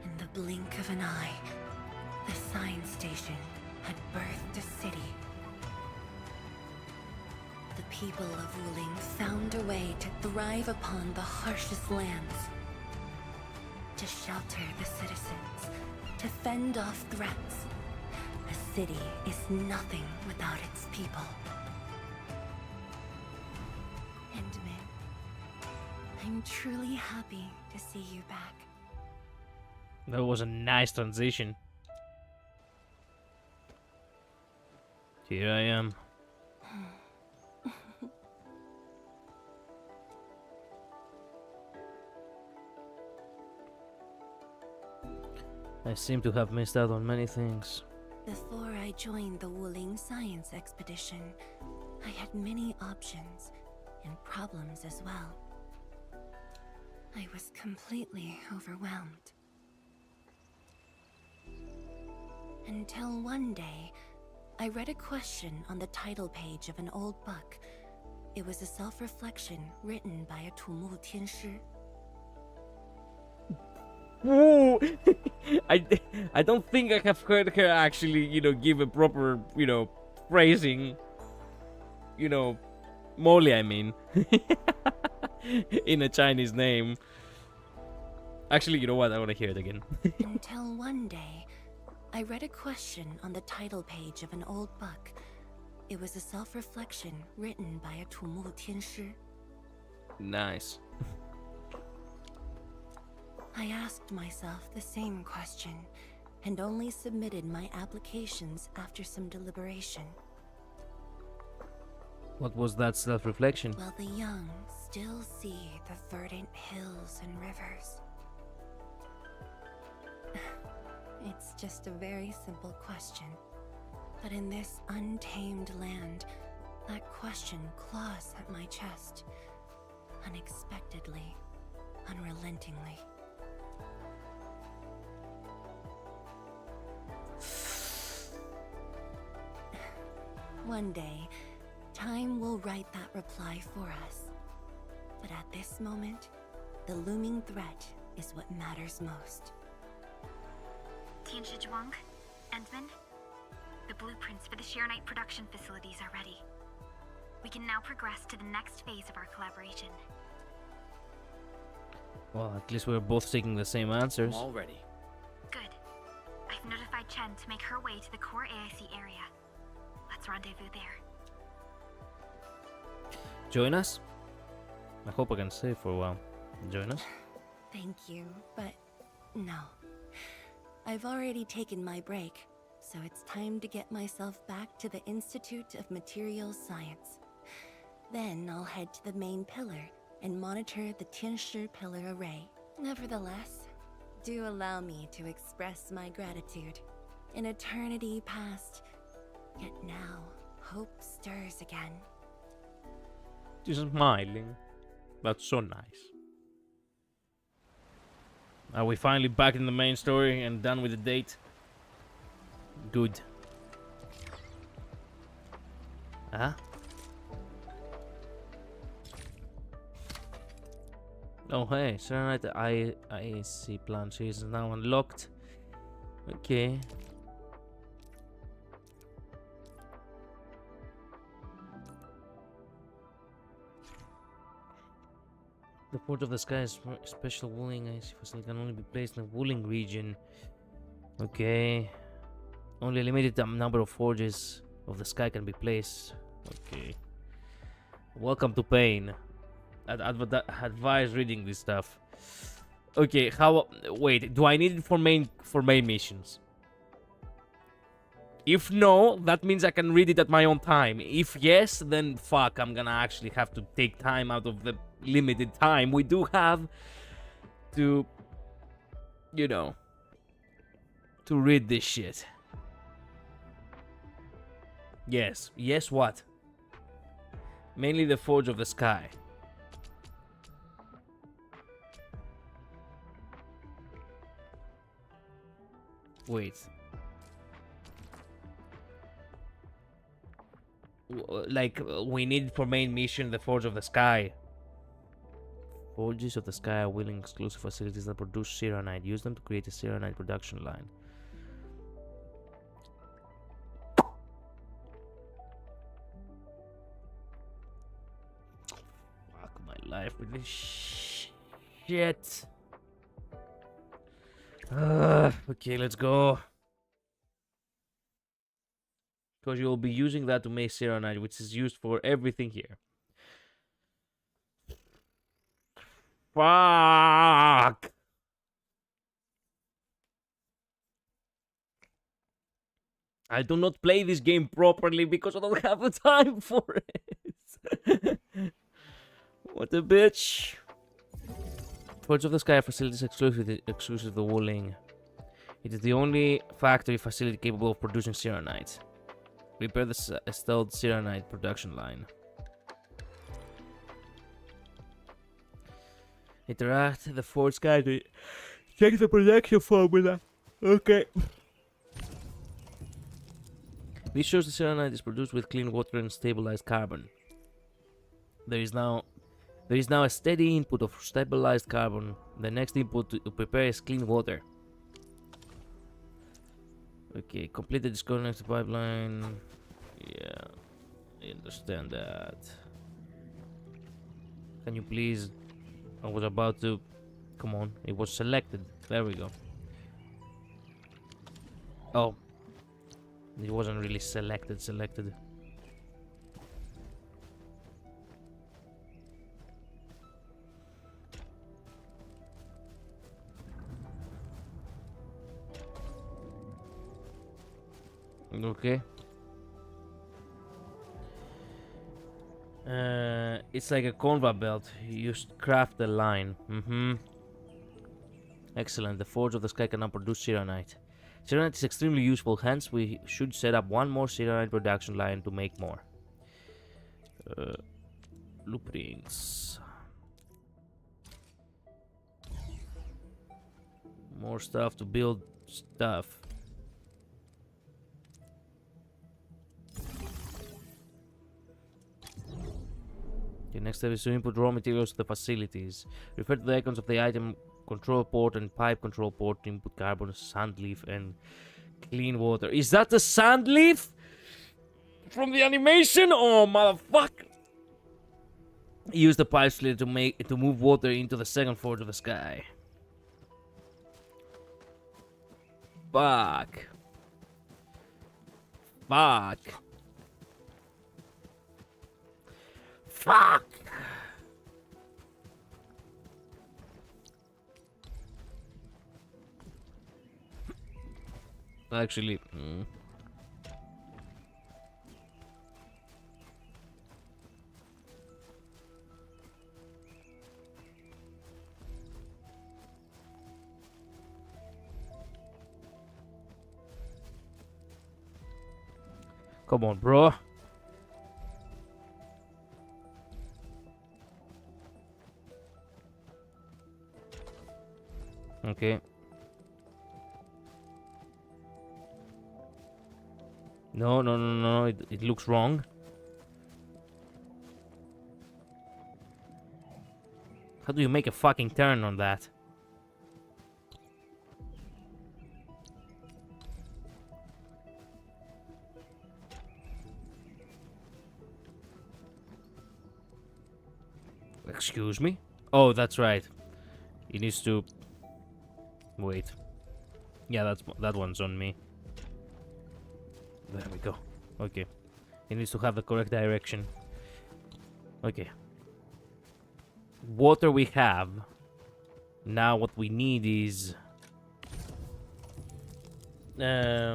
In the blink of an eye, the science station had birthed a city. The people of Wuling found a way to thrive upon the harshest lands, to shelter the citizens, to fend off threats. A city is nothing without its people. Endman, I'm truly happy to see you back. That was a nice transition. Here I am. I seem to have missed out on many things. Before I joined the Wuling Science Expedition, I had many options and problems as well. I was completely overwhelmed. Until one day, I read a question on the title page of an old book. It was a self-reflection written by a Tumu Tianshi. Whoa! I don't think I have heard her actually, give a proper, phrasing. Molly, I mean. In a Chinese name. Actually, you know what? I want to hear it again. Until one day, I read a question on the title page of an old book. It was a self-reflection written by a Tumu Tianshi. Nice. I asked myself the same question, and only submitted my applications after some deliberation. What was that self-reflection? Will the young still see the verdant hills and rivers? It's just a very simple question. But in this untamed land, that question claws at my chest. Unexpectedly, unrelentingly. One day, time will write that reply for us. But at this moment, the looming threat is what matters most. Tianshi Zhuang, Endman, the blueprints for the Sheer Knight production facilities are ready. We can now progress to the next phase of our collaboration. Well, at least we're both taking the same answers. I'm all ready. Good. I've notified Chen to make her way to the core AIC area. Let's rendezvous there. Join us? I hope I can stay for a while. Join us? Thank you, but no. I've already taken my break, so it's time to get myself back to the Institute of Materials Science. Then I'll head to the main pillar and monitor the Tianshi pillar array. Nevertheless, do allow me to express my gratitude. An eternity past, yet now hope stirs again. She's smiling. That's so nice. Are we finally back in the main story and done with the date? Good. Huh? Oh hey, Serenite IAC plan is now unlocked. Okay. The Forge of the Sky is special wooling IC facility can only be placed in the wooling region. Okay. Only a limited number of forges of the sky can be placed. Okay. Welcome to pain. I'd advise reading this stuff. Okay, how? Wait, do I need it for main missions? If no, that means I can read it at my own time. If yes, then fuck, I'm gonna actually have to take time out of the limited time we do have to, you know, to read this shit. Yes. Yes, what? Mainly the Forge of the Sky. Wait. Like, we need for main mission the Forge of the Sky. Forges of the Sky are willing exclusive facilities that produce Serenite. Use them to create a Serenite production line. Fuck my life with this shit. Okay, let's go. Because you'll be using that to make Serenite, which is used for everything here. Fuck! I do not play this game properly because I don't have the time for it. What a bitch. Forge of the Sky facility is exclusive to the Wooling. It is the only factory facility capable of producing Serenite. Prepare the stealth Serenite production line. Interact the Forge Sky to check the production formula. Okay. This shows the Serenite is produced with clean water and stabilized carbon. There is now a steady input of stabilized carbon. The next input to prepare is clean water. Okay, complete the disconnected pipeline. Yeah, I understand that. Can you please? I was about to. Come on, it was selected. There we go. Oh, it wasn't really selected. Okay. It's like a conveyor belt. You craft the line. Excellent. The Forge of the Sky can now produce Serenite. Serenite is extremely useful, hence we should set up one more Serenite production line to make more. Blueprints. More stuff to build stuff. The next step is to input raw materials to the facilities. Refer to the icons of the item control port and pipe control port to input carbon, sand leaf, and clean water. Is that the sand leaf from the animation? Oh, motherfucker! Use the pipe slitter to move water into the second forge of the sky. Fuck. Fuck. Fuck. Actually, come on, bro. Okay. No, no, no, no, it looks wrong. How do you make a fucking turn on that? Excuse me? Oh, that's right. He needs to... Wait. Yeah, that one's on me. There we go. Okay. He needs to have the correct direction. Okay. Water we have. Now what we need is... I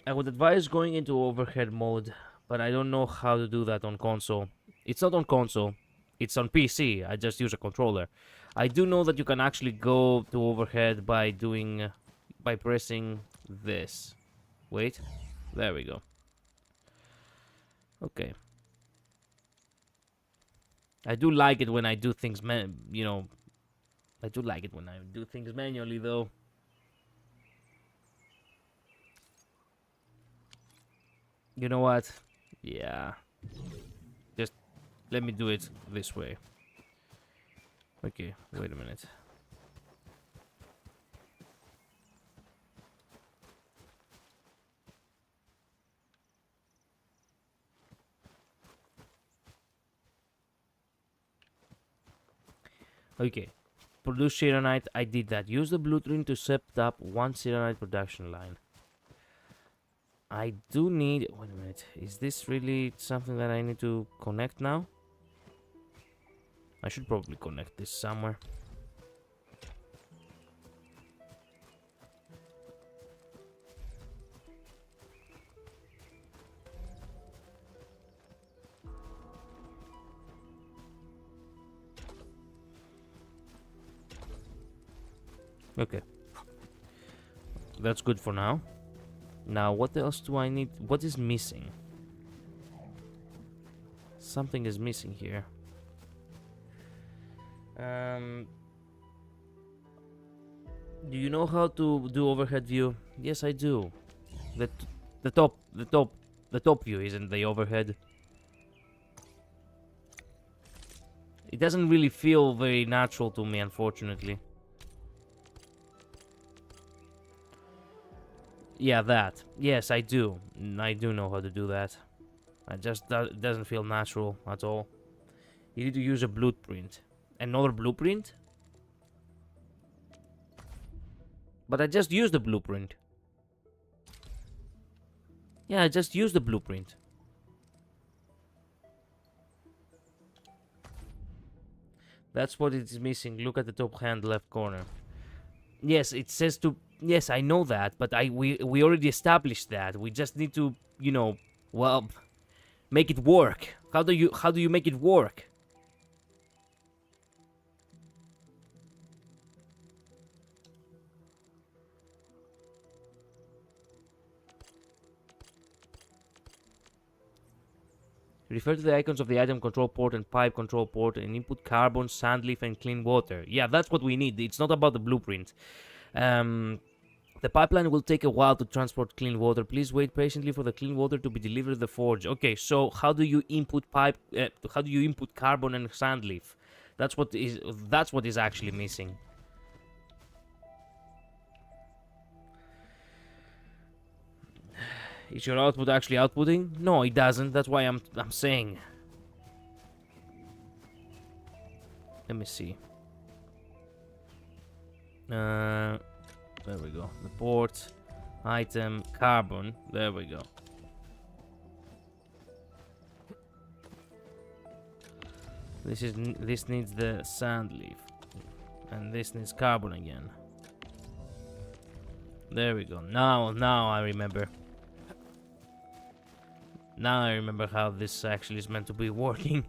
would advise going into overhead mode, but I don't know how to do that on console. It's not on console. It's on PC. I just use a controller. I do know that you can actually go to overhead by pressing this. Wait. There we go. Okay. I do like it when I do things, I do like it when I do things manually, though. You know what? Yeah. Just let me do it this way. Okay, wait a minute. Okay, produce Serenite, I did that. Use the blueprint to set up one Serenite production line. I do need... Wait a minute, is this really something that I need to connect now? I should probably connect this somewhere. Okay. That's good for now. Now, what else do I need? What is missing? Something is missing here. Do you know how to do overhead view? Yes, I do. The top view isn't the overhead. It doesn't really feel very natural to me, unfortunately. Yeah, that. Yes, I do. I do know how to do that. It just doesn't feel natural at all. You need to use a blueprint. Another blueprint? But I just used the blueprint. Yeah, I just used the blueprint. That's what it is missing. Look at the top hand left corner. Yes, it says to... Yes, I know that, but we already established that. We just need to, you know, well, make it work. How do you make it work? Refer to the icons of the item control port and pipe control port and input carbon, sand leaf, and clean water. Yeah, that's what we need. It's not about the blueprint. The pipeline will take a while to transport clean water. Please wait patiently for the clean water to be delivered to the forge. Okay, so how do you input how do you input carbon and sand leaf? That's what is actually missing. Is your output actually outputting? No, it doesn't. That's why I'm saying. Let me see. There we go. The port, item, carbon. There we go. This needs the sand leaf, and this needs carbon again. There we go. Now I remember. Now I remember how this actually is meant to be working.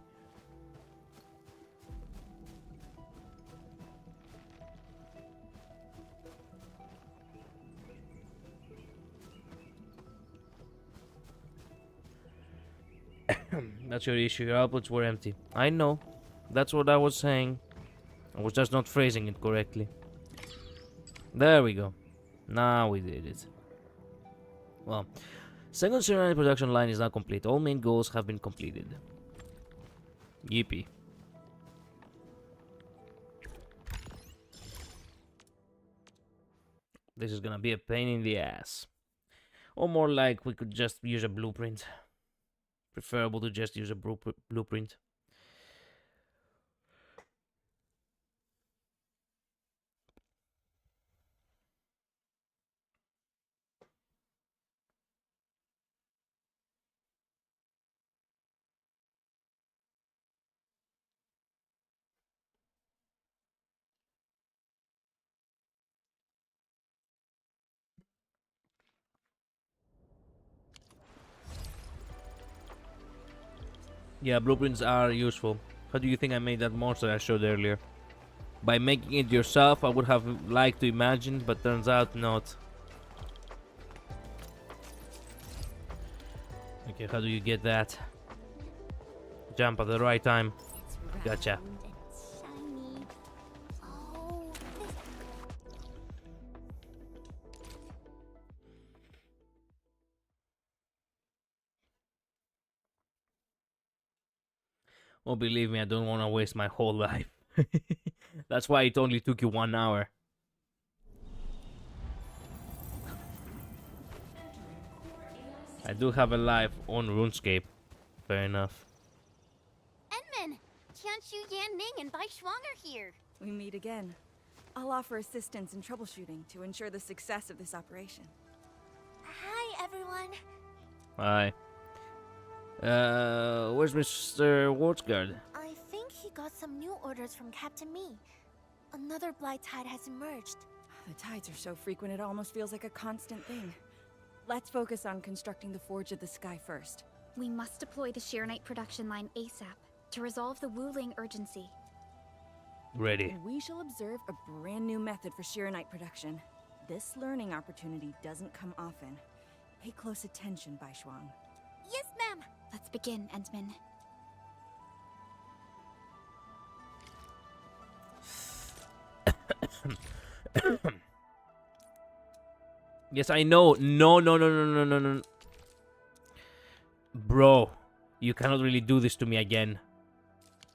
That's your issue. Your outputs were empty. I know. That's what I was saying. I was just not phrasing it correctly. There we go. Now we did it. Well, second serial production line is now complete. All main goals have been completed. Yippee. This is gonna be a pain in the ass. Or more like we could just use a blueprint. Preferable to just use a blueprint. Yeah, blueprints are useful. How do you think I made that monster I showed earlier? By making it yourself, I would have liked to imagine, but turns out not. Okay, how do you get that? Jump at the right time. Gotcha. Oh, believe me, I don't want to waste my whole life. That's why it only took you 1 hour. I do have a life on RuneScape. Fair enough. Enman, Tianshu, Yan Ning, and Bai Shuang are here. We meet again. I'll offer assistance in troubleshooting to ensure the success of this operation. Hi, everyone. Hi. Where's Mr. Wartsguard? I think he got some new orders from Captain Me. Another blight tide has emerged. The tides are so frequent it almost feels like a constant thing. Let's focus on constructing the Forge of the Sky first. We must deploy the Sheernite production line ASAP to resolve the Wuling urgency. Ready. We shall observe a brand new method for Sheernite production. This learning opportunity doesn't come often. Pay close attention, Bai Shuang. Yes, ma'am. Let's begin, Endman. Yes, I know. No. Bro, you cannot really do this to me again.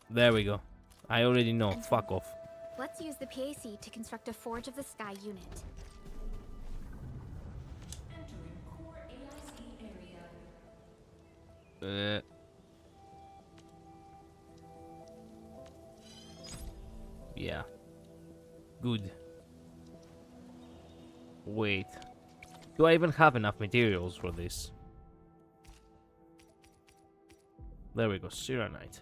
There we go. I already know. Fuck off. Let's use the PAC to construct a Forge of the Sky unit. Yeah. Good. Wait. Do I even have enough materials for this? There we go, Serenite.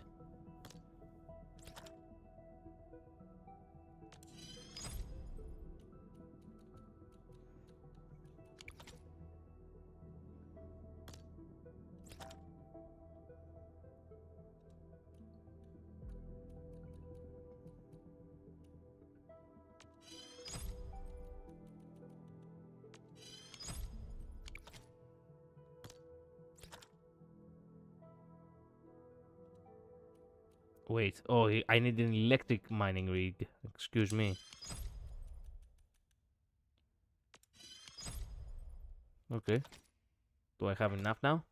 Wait. Oh, I need an electric mining rig. Excuse me. Okay. Do I have enough now?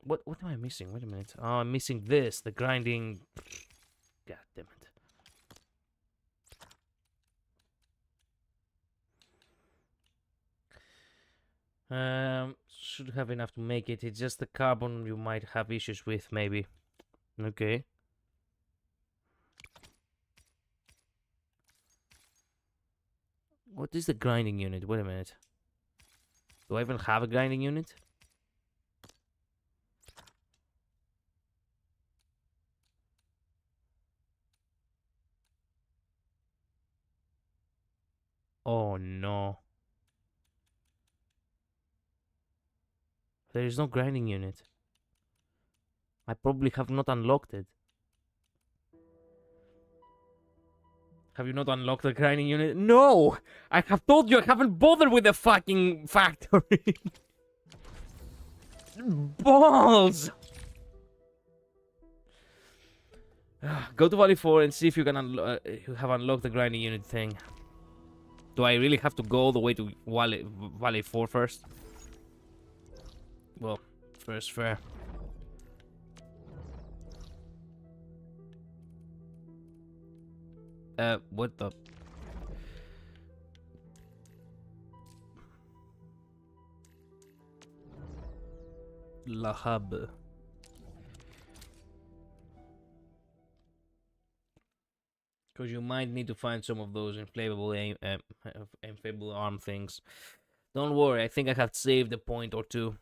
What am I missing? Wait a minute. Oh, I'm missing this. The grinding. God damn it. Should have enough to make it. It's just the carbon you might have issues with, maybe. Okay. What is the grinding unit? Wait a minute. Do I even have a grinding unit? Oh no. There is no grinding unit. I probably have not unlocked it. Have you not unlocked the grinding unit? No! I have told you I haven't bothered with the fucking factory. Balls! Go to Valley 4 and see if you can have unlocked the grinding unit thing. Do I really have to go all the way to Valley 4 first? Well, first fair. What the? Lahab. Because you might need to find some of those inflatable arm things. Don't worry, I think I have saved a point or two.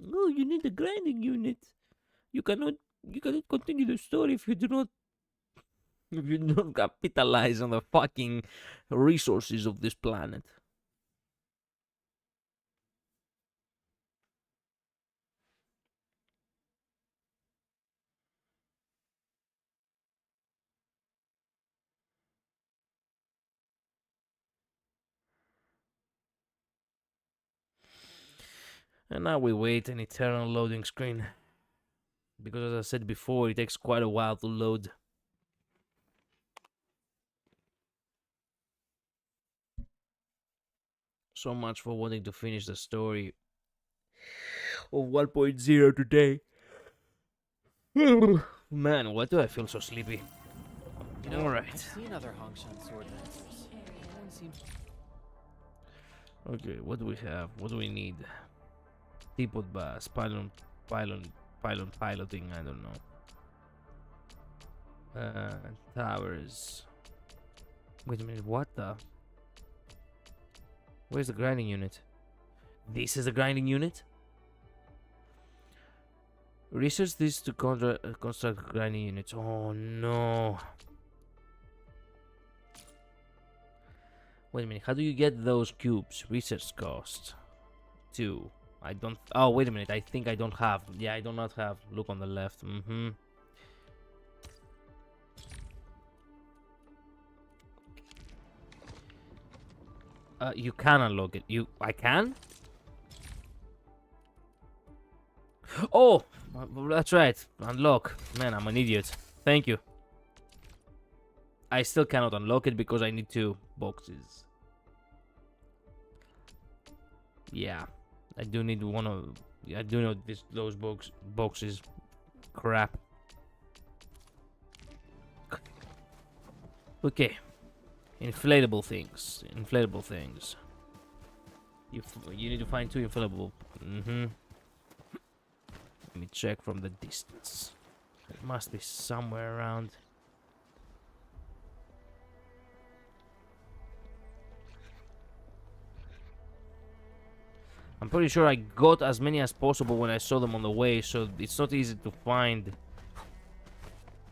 No, you need the grinding unit. You cannot continue the story if you do not capitalize on the fucking resources of this planet. And now we wait an eternal loading screen. Because as I said before, it takes quite a while to load. So much for wanting to finish the story of 1.0 today. Man, why do I feel so sleepy? You know, Alright. I've seen other Hongshan sword dancers. No one seems... Okay, what do we have? What do we need? Teapot bass, piloting, I don't know. Towers. Wait a minute, what the? Where's the grinding unit? This is the grinding unit? Research this to construct grinding units. Oh no. Wait a minute, how do you get those cubes? Research cost 2. I don't. Oh, wait a minute. I think I don't have. Yeah, I do not have. Look on the left. You can unlock it. I can? Oh, that's right. Unlock. Man, I'm an idiot. Thank you. I still cannot unlock it because I need 2 boxes. Yeah. I do need one of. I do know those boxes. Crap. Okay. Inflatable things. You need to find 2 inflatable. Let me check from the distance. It must be somewhere around. I'm pretty sure I got as many as possible when I saw them on the way, so it's not easy to find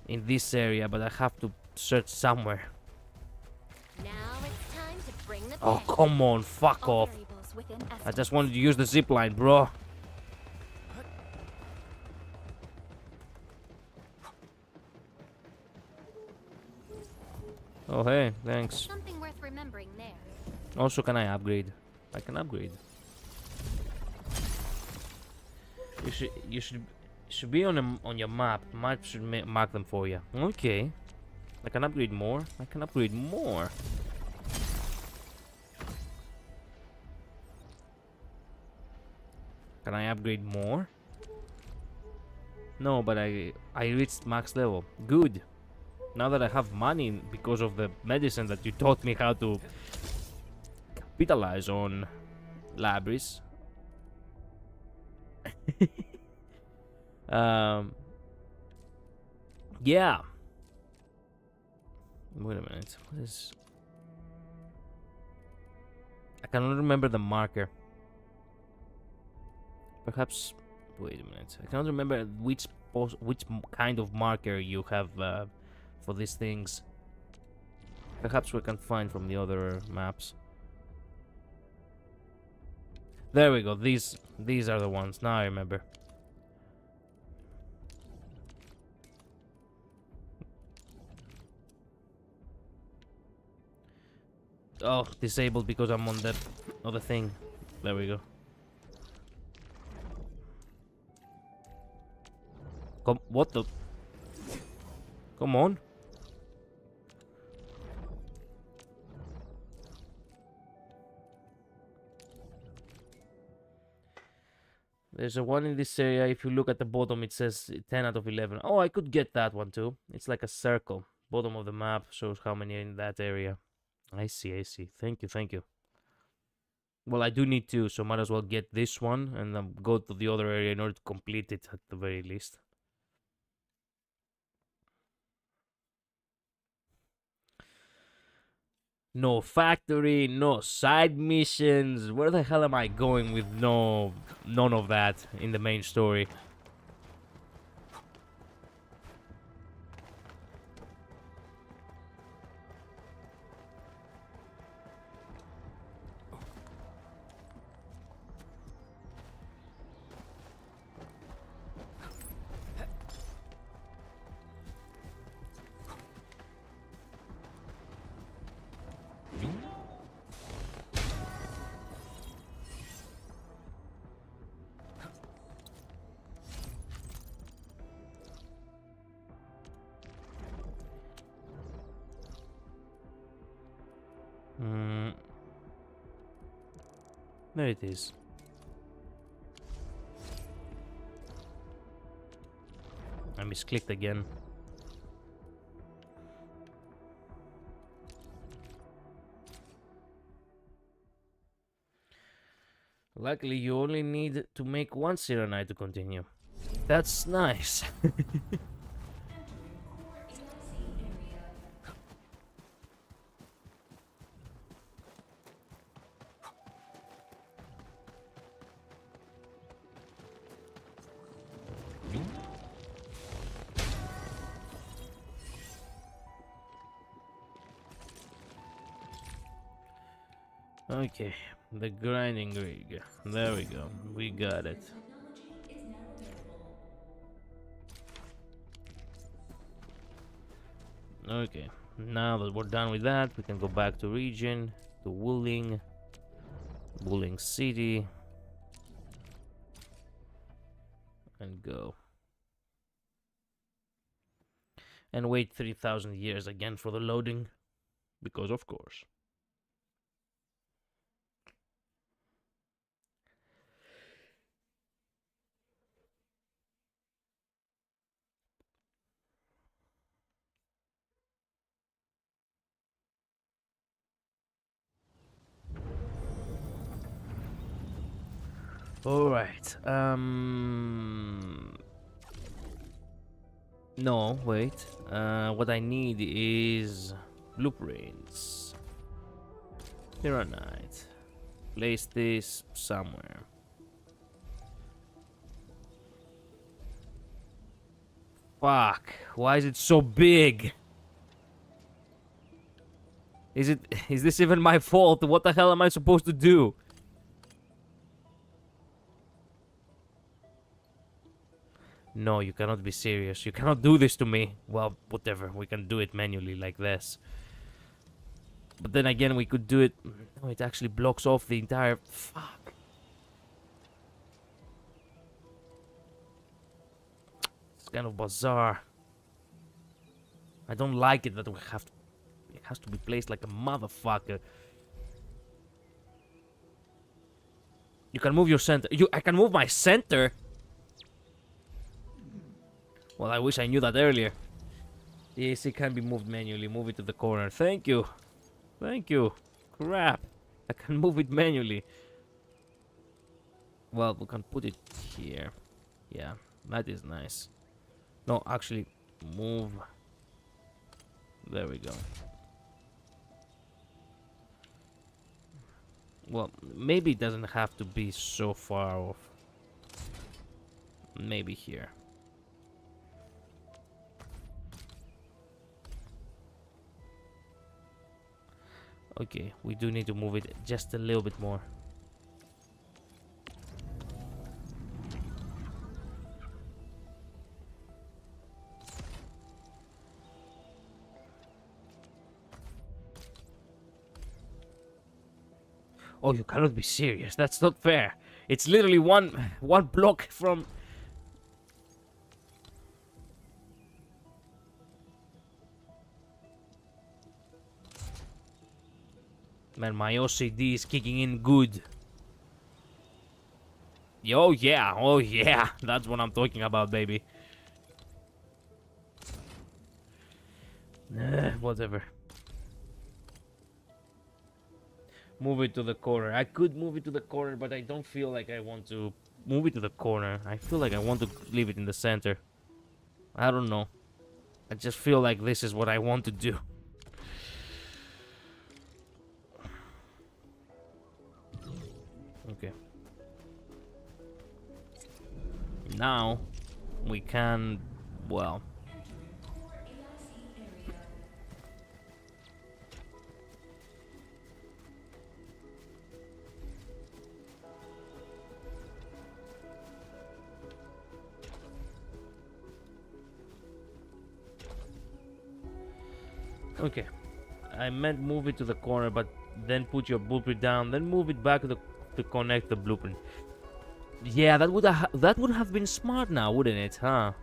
in this area, but I have to search somewhere. Now it's time to bring the Oh, come on, fuck off. I just wanted to use the zipline, bro. Oh, hey, thanks. Something worth remembering there. Also, can I upgrade? I can upgrade. You should be on your map. Map should mark them for you. Okay. I can upgrade more. I can upgrade more. Can I upgrade more? No, but I reached max level. Good. Now that I have money because of the medicine that you taught me how to capitalize on, Labris. Yeah. Wait a minute. What is? I cannot remember the marker. Perhaps. Wait a minute. I cannot remember which kind of marker you have for these things. Perhaps we can find from the other maps. There we go. These are the ones. Now I remember. Oh, disabled because I'm on that other thing. There we go. What the? Come on. There's a one in this area. If you look at the bottom, it says 10 out of 11. Oh, I could get that one too. It's like a circle. Bottom of the map shows how many are in that area. I see, I see. Thank you, thank you. Well, I do need to, so might as well get this one and then go to the other area in order to complete it at the very least. No factory, no side missions. Where the hell am I going with none of that in the main story? There it is. I misclicked again. Luckily, you only need to make one Serenite to continue. That's nice. Okay, the grinding rig. There we go. We got it. Okay, now that we're done with that, we can go back to region, to Wooling City, and go. And wait 3,000 years again for the loading, because of course. All right. No, wait. What I need is blueprints. Arknights. Place this somewhere. Fuck. Why is it so big? Is this even my fault? What the hell am I supposed to do? No, you cannot be serious. You cannot do this to me. Well, whatever. We can do it manually like this. But then again, we could do it... No, it actually blocks off the entire... Fuck. It's kind of bizarre. I don't like it that we have to... It has to be placed like a motherfucker. You can move your center. I can move my center? Well, I wish I knew that earlier. The AC can be moved manually. Move it to the corner. Thank you. Thank you. Crap. I can move it manually. Well, we can put it here. Yeah, that is nice. No, actually, move. There we go. Well, maybe it doesn't have to be so far off. Maybe here. Okay, we do need to move it just a little bit more. Oh, you cannot be serious. That's not fair. It's literally one block from... Man, my OCD is kicking in good. Oh yeah. That's what I'm talking about, baby. Whatever. Move it to the corner. I could move it to the corner, but I don't feel like I want to move it to the corner. I feel like I want to leave it in the center. I don't know. I just feel like this is what I want to do. Okay. Now we can, well, okay. I meant move it to the corner, but then put your blueprint down, then move it back to connect the blueprint. Yeah, that would have been smart now, wouldn't it, huh?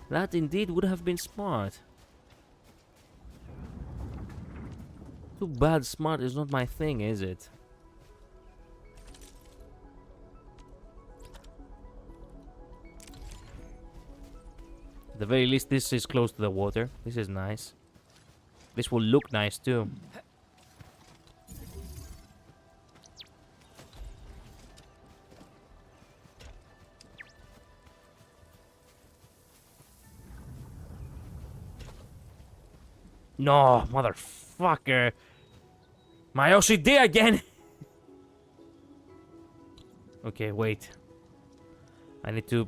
That indeed would have been smart. Too bad smart is not my thing, is it? At the very least, this is close to the water. This is nice. This will look nice too. No, motherfucker. My OCD again. Okay, wait. I need to...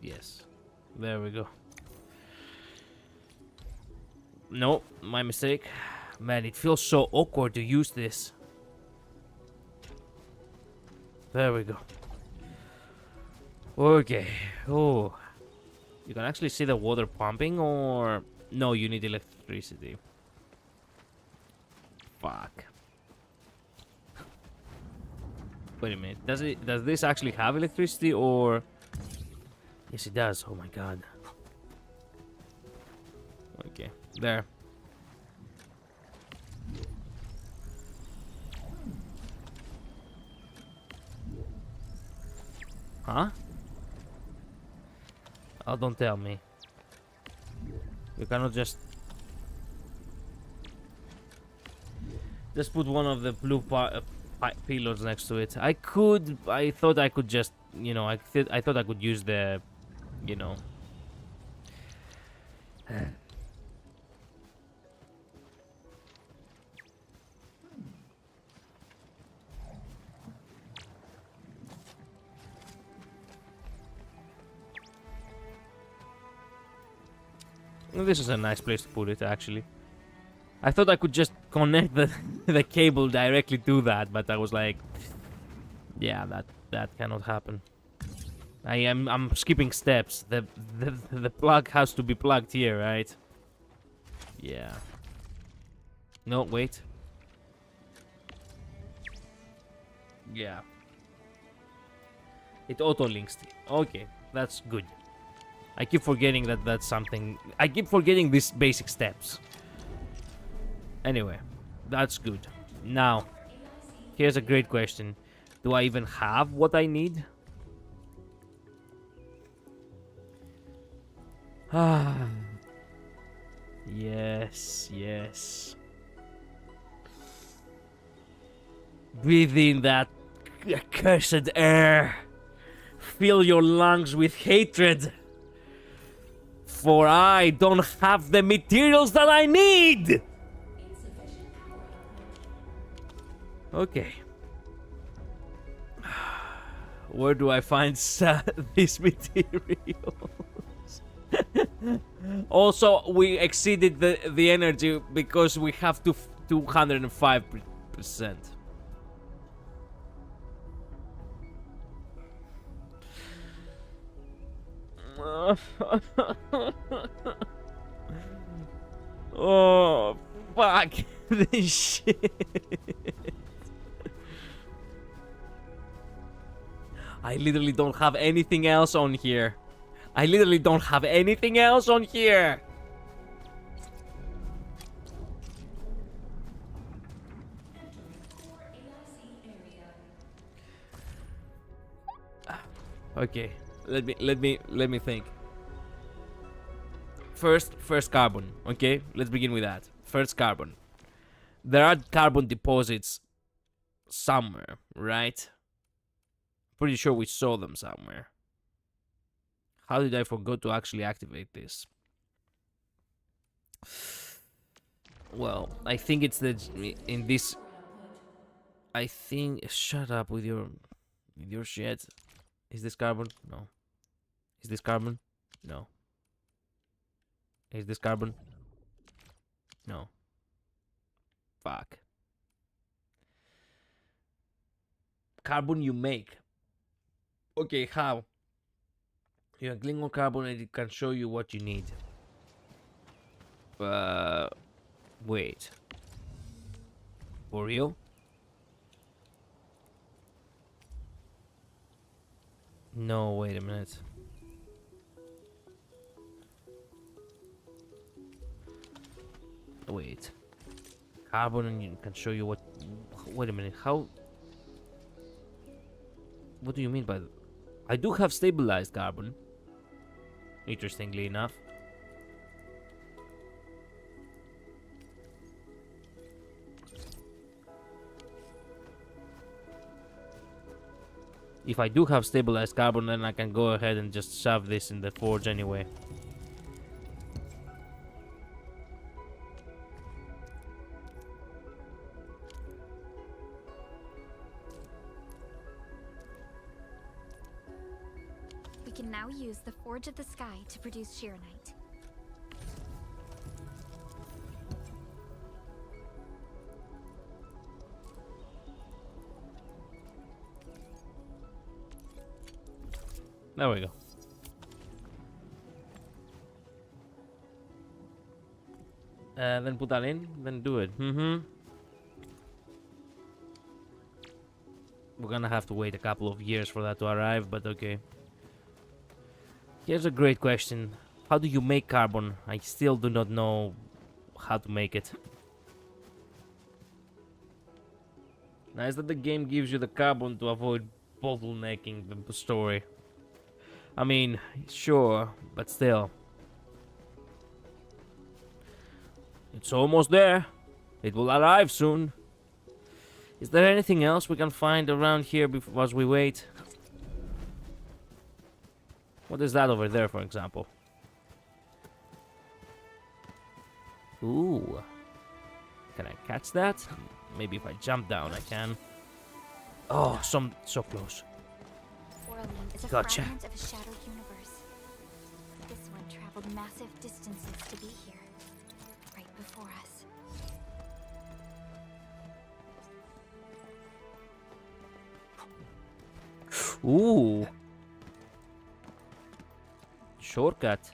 Yes. There we go. No, my mistake. Man, it feels so awkward to use this. There we go. Okay. Oh. You can actually see the water pumping, or... No, you need electricity. Fuck. Wait a minute. Does this actually have electricity, or... Yes, it does. Oh my god. Okay. There. Huh? Oh, don't tell me. You cannot just put one of the blue pillars next to it. I thought I could just, you know, I thought I could use the, you know. This is a nice place to put it, actually. I thought I could just connect the cable directly to that, but I was like, Yeah, that cannot happen. I'm skipping steps. The plug has to be plugged here, right? Yeah. No, wait. Yeah. It auto-links. Okay, that's good. I keep forgetting that that's something. I keep forgetting these basic steps. Anyway, that's good. Now, here's a great question. Do I even have what I need? Ah. Yes. Breathe in that accursed air. Fill your lungs with hatred. For I don't have the materials that I need! Okay. Where do I find these materials? Also, we exceeded the energy because we have 205%. Oh, fuck this shit. I literally don't have anything else on here. I literally don't have anything else on here. Okay, let me think. First carbon. Okay, let's begin with that. First carbon. There are carbon deposits somewhere, right? Pretty sure we saw them somewhere. How did I forget to actually activate this? Well, I think it's in this. I think. Shut up with your shit. Is this carbon? No. Is this carbon? No. Is this carbon? No. Fuck. Carbon you make. Okay, how? You can click on carbon and it can show you what you need. Wait. For real? No, wait a minute. Wait. Carbon and it can show you what... Wait a minute, how... What do you mean by that? I do have stabilized carbon. Interestingly enough. If I do have stabilized carbon, then I can go ahead and just shove this in the forge anyway. We can now use the Forge of the Sky to produce Sheeranite. There we go. Then put that in, then do it. We're gonna have to wait a couple of years for that to arrive, but okay. Here's a great question. How do you make carbon? I still do not know how to make it. Nice that the game gives you the carbon to avoid bottlenecking the story. I mean, sure, but still. It's almost there. It will arrive soon. Is there anything else we can find around here as we wait? What is that over there, for example? Ooh. Can I catch that? Maybe if I jump down, I can. Oh, so close. Is a Gotcha. fragment of a shattered universe. This one traveled massive distances to be here, right before us. Ooh. Shortcut.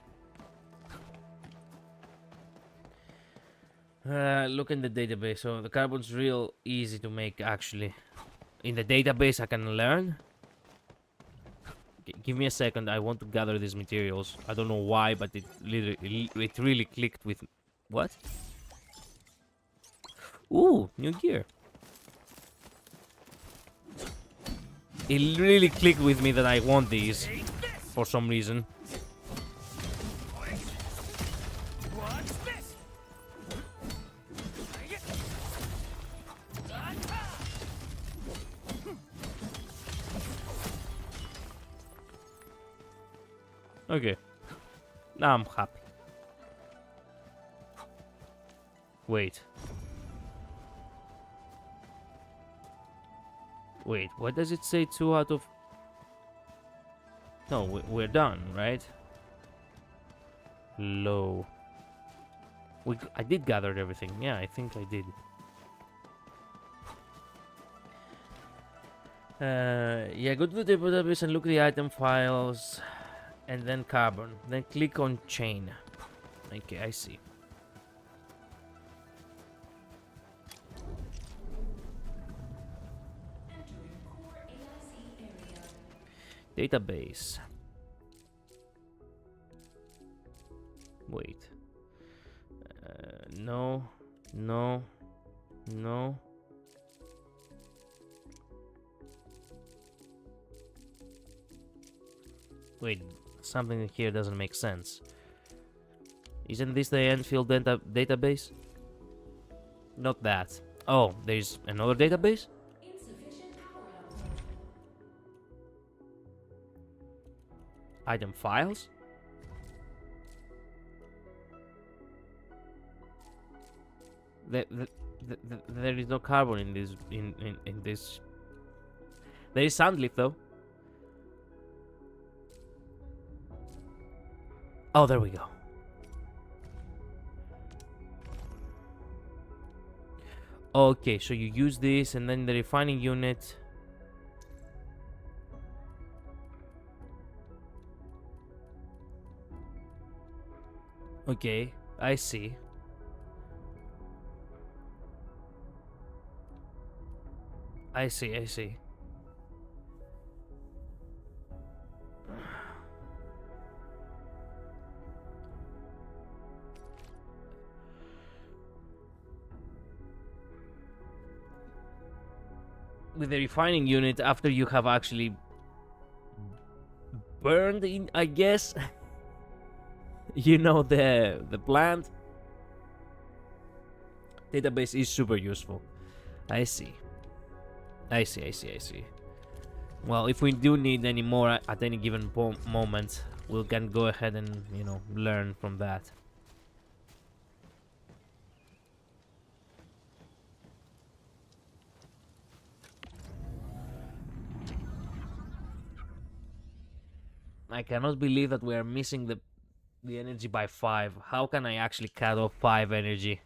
Look in the database. So the carbon's real easy to make, actually. In the database, I can learn. Give me a second. I want to gather these materials. I don't know why, but it really clicked with. What? Ooh, new gear. It really clicked with me that I want these for some reason. Okay. Now I'm happy. Wait. Wait, what does it say? 2 out of... No, we're done, right? Low. I did gather everything. Yeah, I think I did. Yeah, go to the database and look at the item files. And then carbon. Then click on chain. Okay, I see. Database. Wait. No. No. No. Wait. Something here doesn't make sense. Isn't this the Endfield database? Not that. Oh, there's another database? Item files? There is no carbon in this in this. There is sandleaf though. Oh, there we go. Okay, so you use this and then the refining unit. Okay, I see. I see. With the refining unit, after you have actually burned in, I guess, you know, the plant, database is super useful. I see. Well, if we do need any more at any given moment, we can go ahead and, you know, learn from that. I cannot believe that we are missing the energy by 5. How can I actually cut off 5 energy?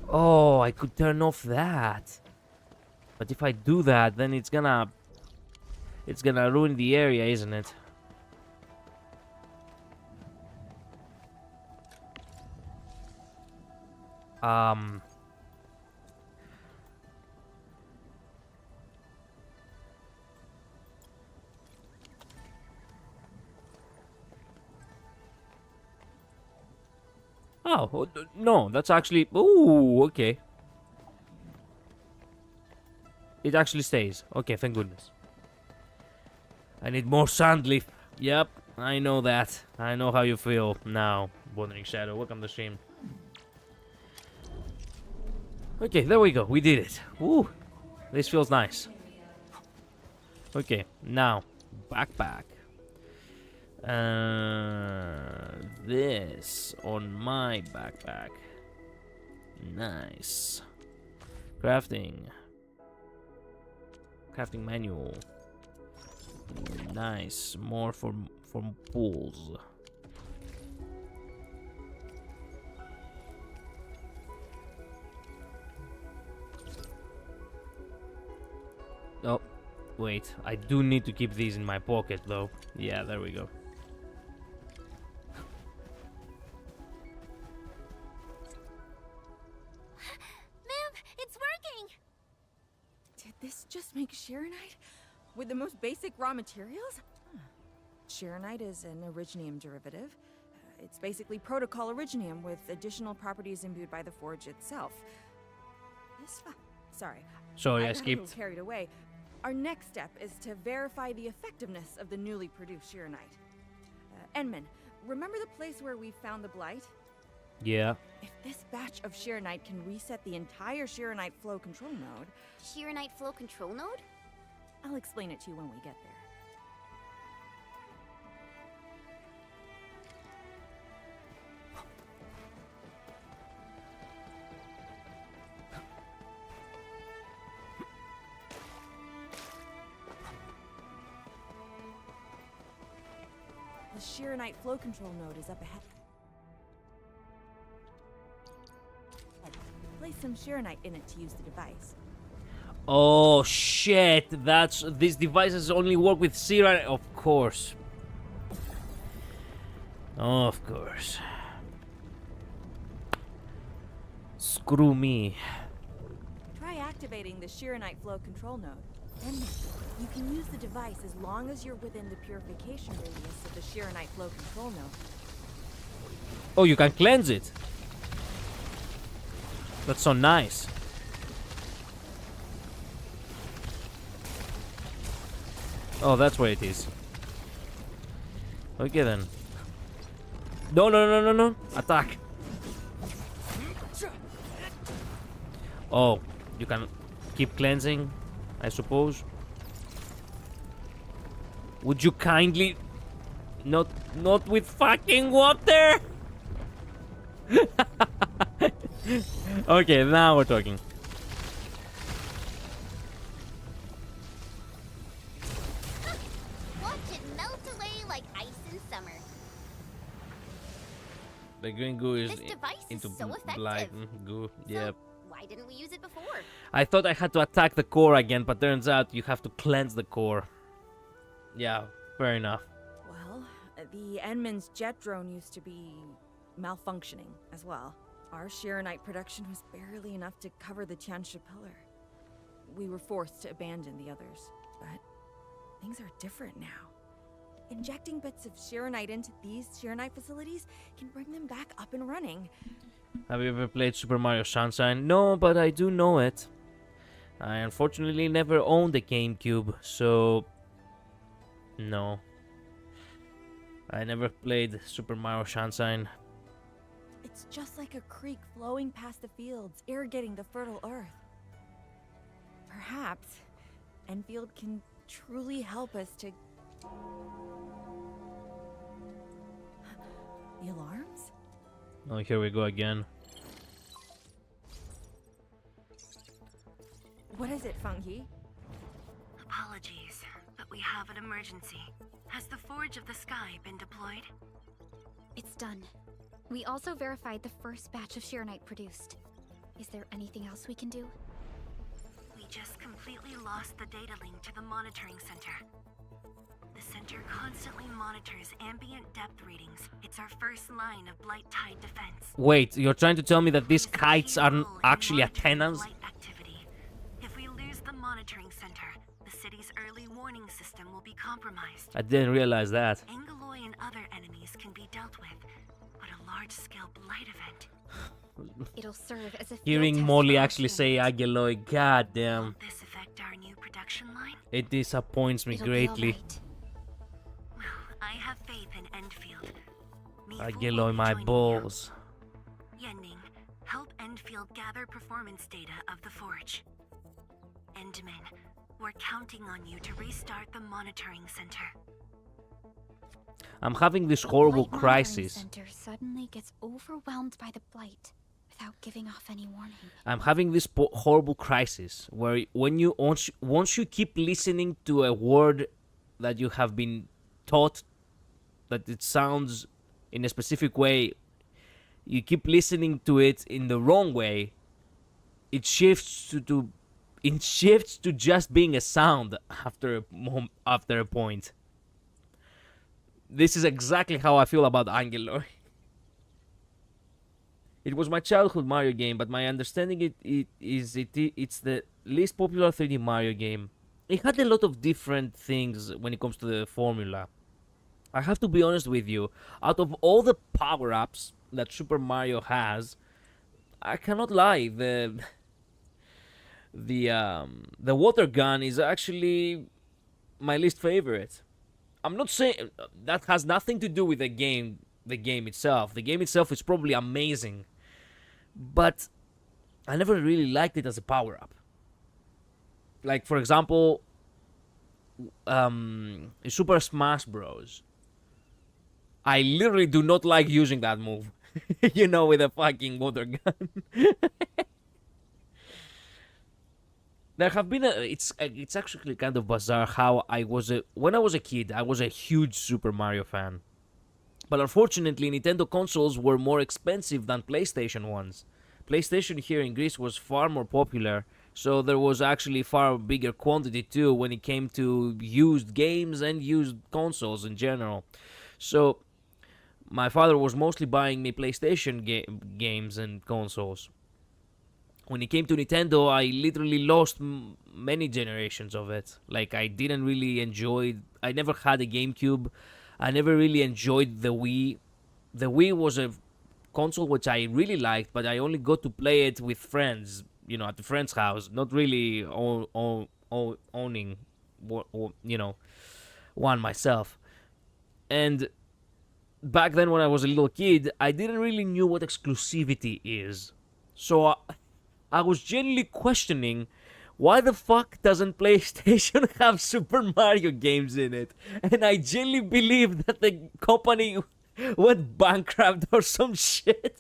Oh, I could turn off that. But if I do that, then it's gonna ruin the area, isn't it? Oh, no, that's actually... Ooh, okay. It actually stays. Okay, thank goodness. I need more sandleaf. Yep, I know that. I know how you feel now, Wandering Shadow. Welcome to the stream. Okay, there we go. We did it. Ooh, this feels nice. Okay, now, backpack. This on my backpack. Nice. Crafting manual. Nice. More for pools. Oh, wait. I do need to keep these in my pocket, though. Yeah, there we go. Ma'am, it's working! Did this just make Shirenite? With the most basic raw materials? Shirenite is an originium derivative. It's basically protocol originium with additional properties imbued by the forge itself. Sorry. Sorry, I got a skipped. little carried away. Our next step is to verify the effectiveness of the newly produced Shirenite. Enman, remember the place where we found the blight? Yeah. If this batch of Shirenite can reset the entire Shirenite flow control node... Shirenite flow control node? I'll explain it to you when we get there. The Shirenite flow control node is up ahead. Place some Shirenite in it to use the device. Oh shit! These devices only work with Sierra. Of course. Of course. Screw me. Try activating the Shirenite flow control node. Then you can use the device as long as you're within the purification radius of the Shirenite flow control node. Oh, you can cleanse it. That's so nice. Oh, that's where it is. Okay then. No, no, no, no, no. Attack. Oh, you can keep cleansing, I suppose. Would you kindly not with fucking water? Okay, now we're talking. Watch it melt away like ice in summer. The green goo is This device is into so effective. black goo. Yep. Why didn't we use it before? I thought I had to attack the core again, but turns out you have to cleanse the core. Yeah, fair enough. Well, the Enman's jet drone used to be malfunctioning as well. Our Shirenite production was barely enough to cover the Tiansha pillar. We were forced to abandon the others, but things are different now. Injecting bits of Shirenite into these Shirenite facilities can bring them back up and running. Have you ever played Super Mario Sunshine? No, but I do know it. I unfortunately never owned the GameCube, so no. I never played Super Mario Sunshine. It's just like a creek flowing past the fields, irrigating the fertile earth. Perhaps Endfield can truly help us to... The alarms? Oh, here we go again. What is it, Fungi? Apologies, but we have an emergency. Has the Forge of the Sky been deployed? It's done. We also verified the first batch of Shirenite produced. Is there anything else we can do? We just completely lost the data link to the monitoring center. The center constantly monitors ambient depth readings. It's our first line of blight tide defense. Wait, you're trying to tell me that these kites aren't actually antennas? If we lose the monitoring center, the city's early warning system will be compromised. I didn't realize that. Angeloy and other enemies can be dealt with, but a large-scale blight event. It'll serve as a Hearing Molly actually say Ageloy, goddamn. This affect our new production line? It disappoints me It'll be greatly. alright. I have faith in Endfield. Ageloy, my balls. Yenning, help Endfield gather performance data of the Forge. Endman, we're counting on you to restart the monitoring center. I'm having this horrible Blight crisis. Monitoring Center suddenly gets overwhelmed by the blight without giving off any warning. I'm having this horrible crisis where once you keep listening to a word that you have been taught that it sounds in a specific way, you keep listening to it in the wrong way, it shifts to it shifts to just being a sound after a point. This is exactly how I feel about Angeloi. It was my childhood Mario game, but my understanding it's the least popular 3D Mario game. It had a lot of different things when it comes to the formula. I have to be honest with you, out of all the power-ups that Super Mario has, I cannot lie, the water gun is actually my least favorite. I'm not saying that has nothing to do with the game itself. The game itself is probably amazing, but I never really liked it as a power-up. Like, for example, Super Smash Bros. I literally do not like using that move. You know, with a fucking water gun. There have been it's actually kind of bizarre how when I was a kid, I was a huge Super Mario fan. But unfortunately, Nintendo consoles were more expensive than PlayStation ones. PlayStation here in Greece was far more popular, so there was actually far bigger quantity too when it came to used games and used consoles in general. So my father was mostly buying me PlayStation games and consoles. When it came to Nintendo, I literally lost many generations of it. Like, I didn't really enjoy... I never had a GameCube. I never really enjoyed the Wii. The Wii was a console which I really liked, but I only got to play it with friends, you know, at the friend's house. Not really owning, you know, one myself. And back then when I was a little kid, I didn't really knew what exclusivity is. So I was genuinely questioning why the fuck doesn't PlayStation have Super Mario games in it? And I genuinely believe that the company went bankrupt or some shit.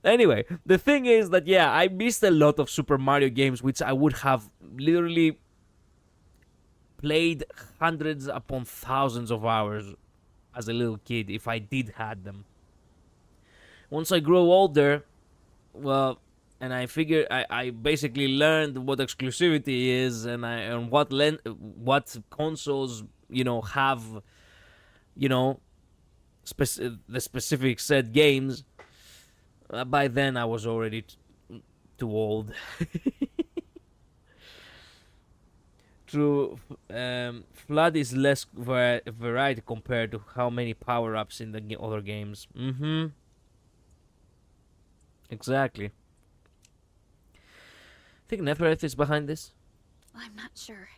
Anyway, the thing is that, yeah, I missed a lot of Super Mario games which I would have literally played hundreds upon thousands of hours as a little kid if I did had them. Once I grew older, well, and I figured I basically learned what exclusivity is and what consoles, you know, have, you know, the specific set games. By then I was already too old. True, Flood is less variety compared to how many power-ups in the other games. Exactly. Think Nethereth is behind this? I'm not sure.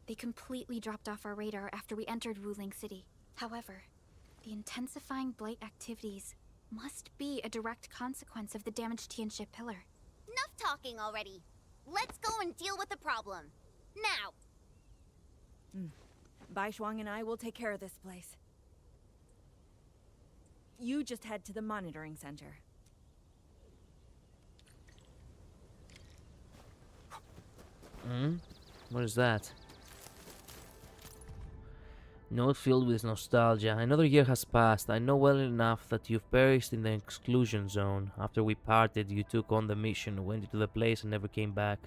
They completely dropped off our radar after we entered Wuling City. However, the intensifying Blight activities must be a direct consequence of the damaged Tianxia pillar. Enough talking already. Let's go and deal with the problem. Now! Bai Shuang and I will take care of this place. You just head to the monitoring center. What is that? Note filled with nostalgia. Another year has passed. I know well enough that you've perished in the exclusion zone. After we parted, you took on the mission, went into the place and never came back.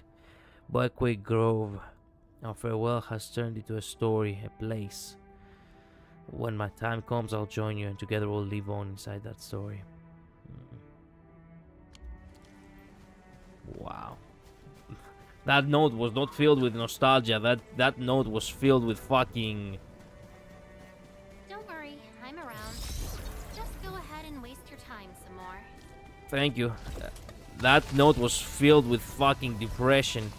Buckwheat Grove. Our farewell has turned into a story, a place. When my time comes, I'll join you and together we'll live on inside that story. Wow. That note was not filled with nostalgia. That note was filled with fucking... Don't worry, I'm around. Just go ahead and waste your time some more. Thank you. That note was filled with fucking depression.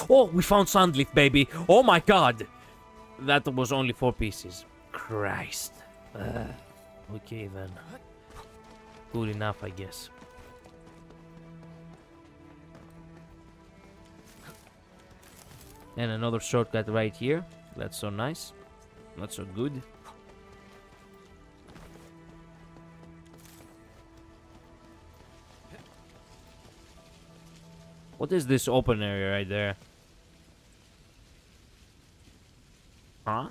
Oh, we found Sandleaf, baby. Oh my god. That was only 4 pieces. Christ. Okay then. Good enough, I guess. And another shortcut right here. That's so nice. Not so good. What is this open area right there? Huh?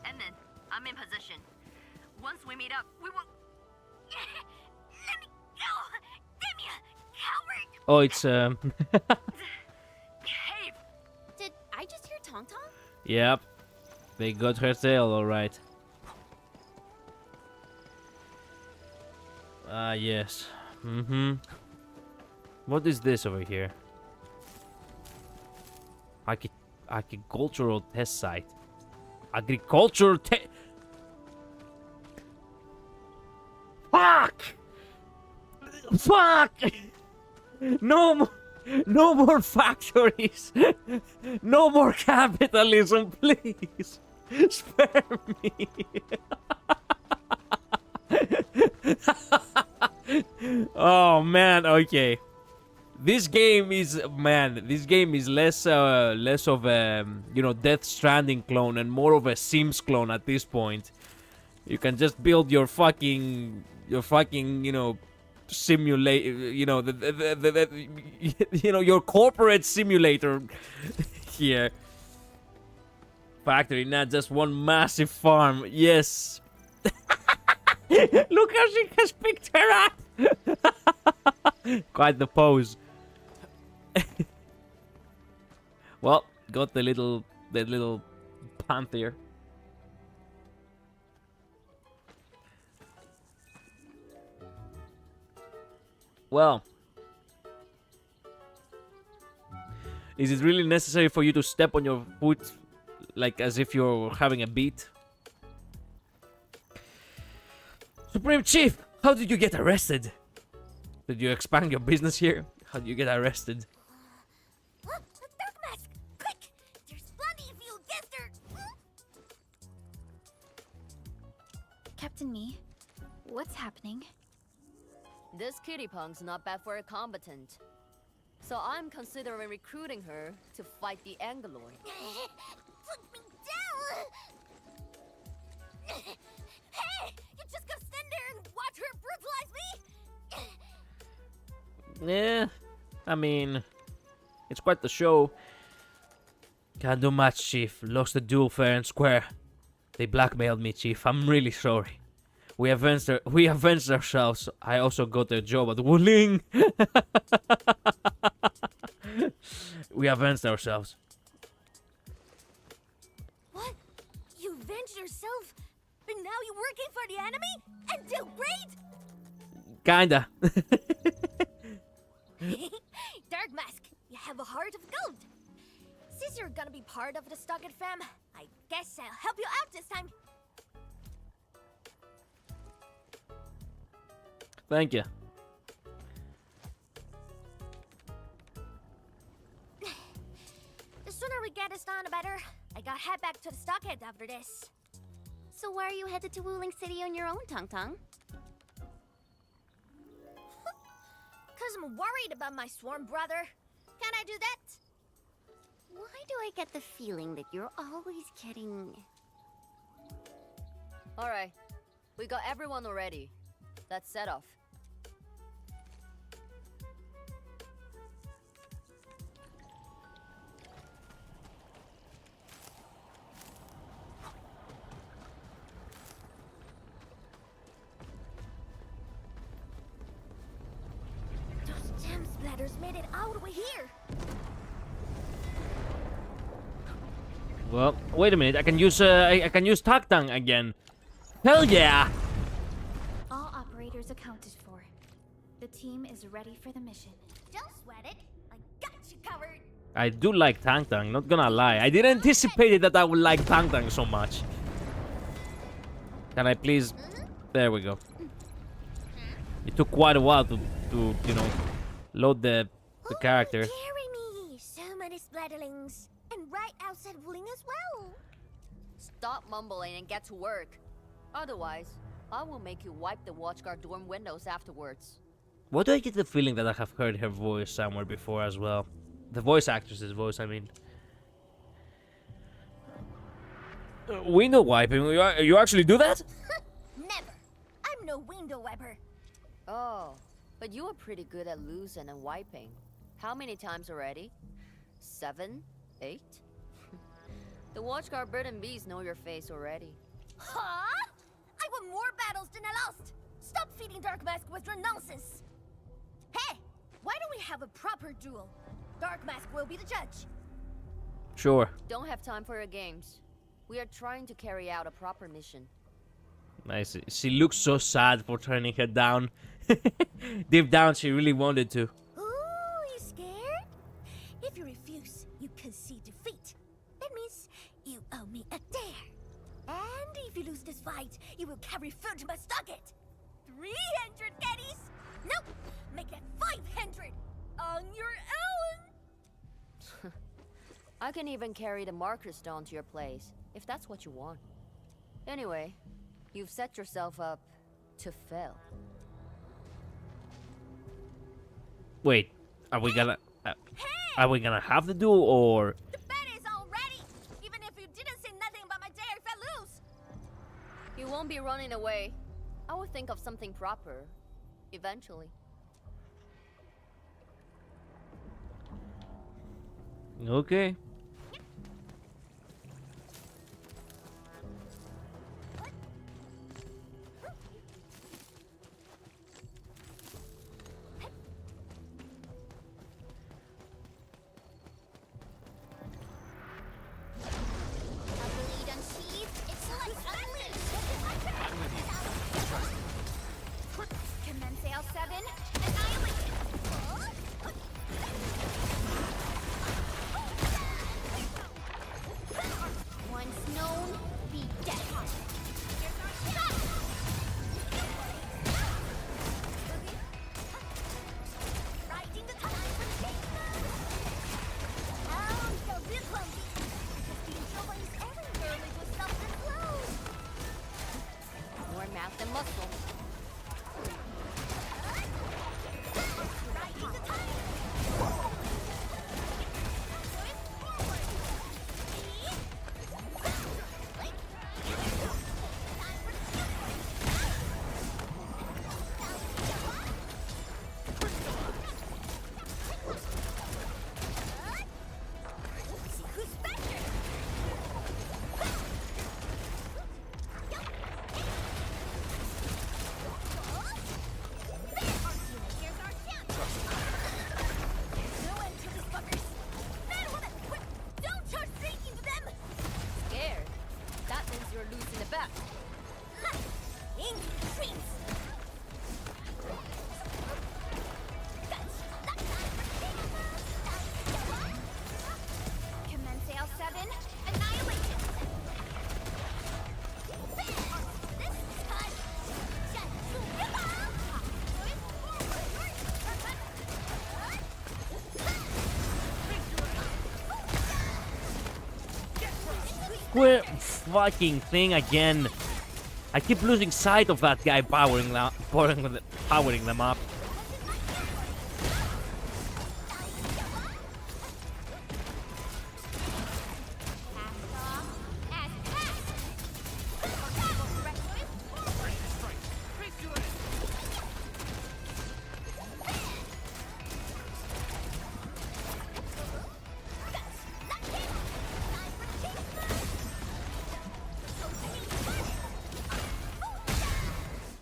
Endman, I'm in position. Once we meet up, we will... Let me go! Damn you, coward! Oh, it's Cave! Did I just hear Tong Tong? Yep. They got her tail, alright. Ah, yes. Mm-hmm. What is this over here? Agricultural test site. Agricultural test... Fuck! Fuck! No more factories! No more capitalism, please! Spare me! Oh man, okay. This game is less of a Death Stranding clone and more of a Sims clone at this point. You can just build your fucking simulate your corporate simulator here. Factory, not just one massive farm. Yes. Look how she has picked her up. Quite the pose. Well, got the little panther. Well, is it really necessary for you to step on your foot like as if you're having a beat? Supreme Chief, how did you get arrested? Did you expand your business here? How did you get arrested? Dark Mask! Quick! There's plenty of you against her! Captain Me, what's happening? This kitty punk's not bad for a combatant. So I'm considering recruiting her to fight the Angelord. Put me down! Hey! You just gonna stand there and watch her brutalize me? Yeah, I mean, it's quite the show. Can't do much, Chief. Lost the duel fair and square. They blackmailed me, Chief. I'm really sorry. We avenged ourselves. I also got a job at Wuling. We avenged ourselves. What? You avenged yourself? But now you're working for the enemy? And do great? Kinda. Dark Mask, you have a heart of gold. Since you're gonna be part of the Stockett fam, I guess I'll help you out this time. Thank you. The sooner we get this done, the better. I gotta head back to the Stockade after this. So why are you headed to Wuling City on your own, Tong Tong? Cause I'm worried about my swarm brother. Can I do that? Why do I get the feeling that you're always getting... Alright, we got everyone already. Let's set off. Those gem splatters made it all the way here. Well, wait a minute. I can use Taktang again. Hell yeah! All operators accounted for. The team is ready for the mission. Don't sweat it. I got you covered. I do like Taktang, not gonna lie. I didn't anticipate that I would like Taktang so much. Can I please... There we go. It took quite a while to load the character. Carry me. So many splatterlings. And right outside Wuling as well. Stop mumbling and get to work. Otherwise, I will make you wipe the watchguard dorm windows afterwards. Why do I get the feeling that I have heard her voice somewhere before as well? The voice actress's voice, I mean. Window wiping? You actually do that? Never. I'm no window wiper. Oh, but you are pretty good at losing and wiping. How many times already? 7? 8? The watchguard bird and bees know your face already. Huh? I won more battles than I lost. Stop feeding Dark Mask with your nonsense. Hey, why don't we have a proper duel? Dark Mask will be the judge. Sure. Don't have time for your games. We are trying to carry out a proper mission. Nice. She looks so sad for turning her down. Deep down, she really wanted to. Ooh, you scared? If you refuse, you concede defeat. That means you owe me a dare. And if you lose this fight, you will carry food to my stocket. 300 caddies? Nope, make it 500 on your own. I can even carry the marker stone to your place, if that's what you want. Anyway, you've set yourself up to fail. Wait, are we gonna have the duel or? The bet is all ready. Even if you didn't say nothing about my dare if I lose. You won't be running away. I will think of something proper, eventually. Okay. Quit fucking thing again. I keep losing sight of that guy powering them up.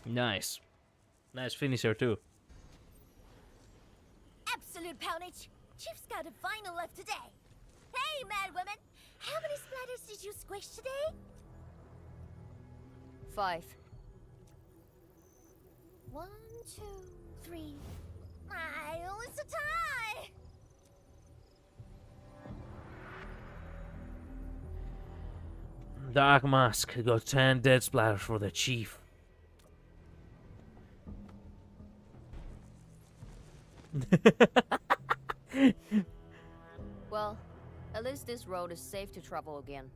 Nice. Nice finisher too. Absolute poundage. Chief's got a final left today. Hey, mad woman. How many splatters did you squish today? 5. 1, 2, 3. Oh, it's a tie. Dark Mask got 10 dead splatters for the chief. Well, at least this road is safe to travel again.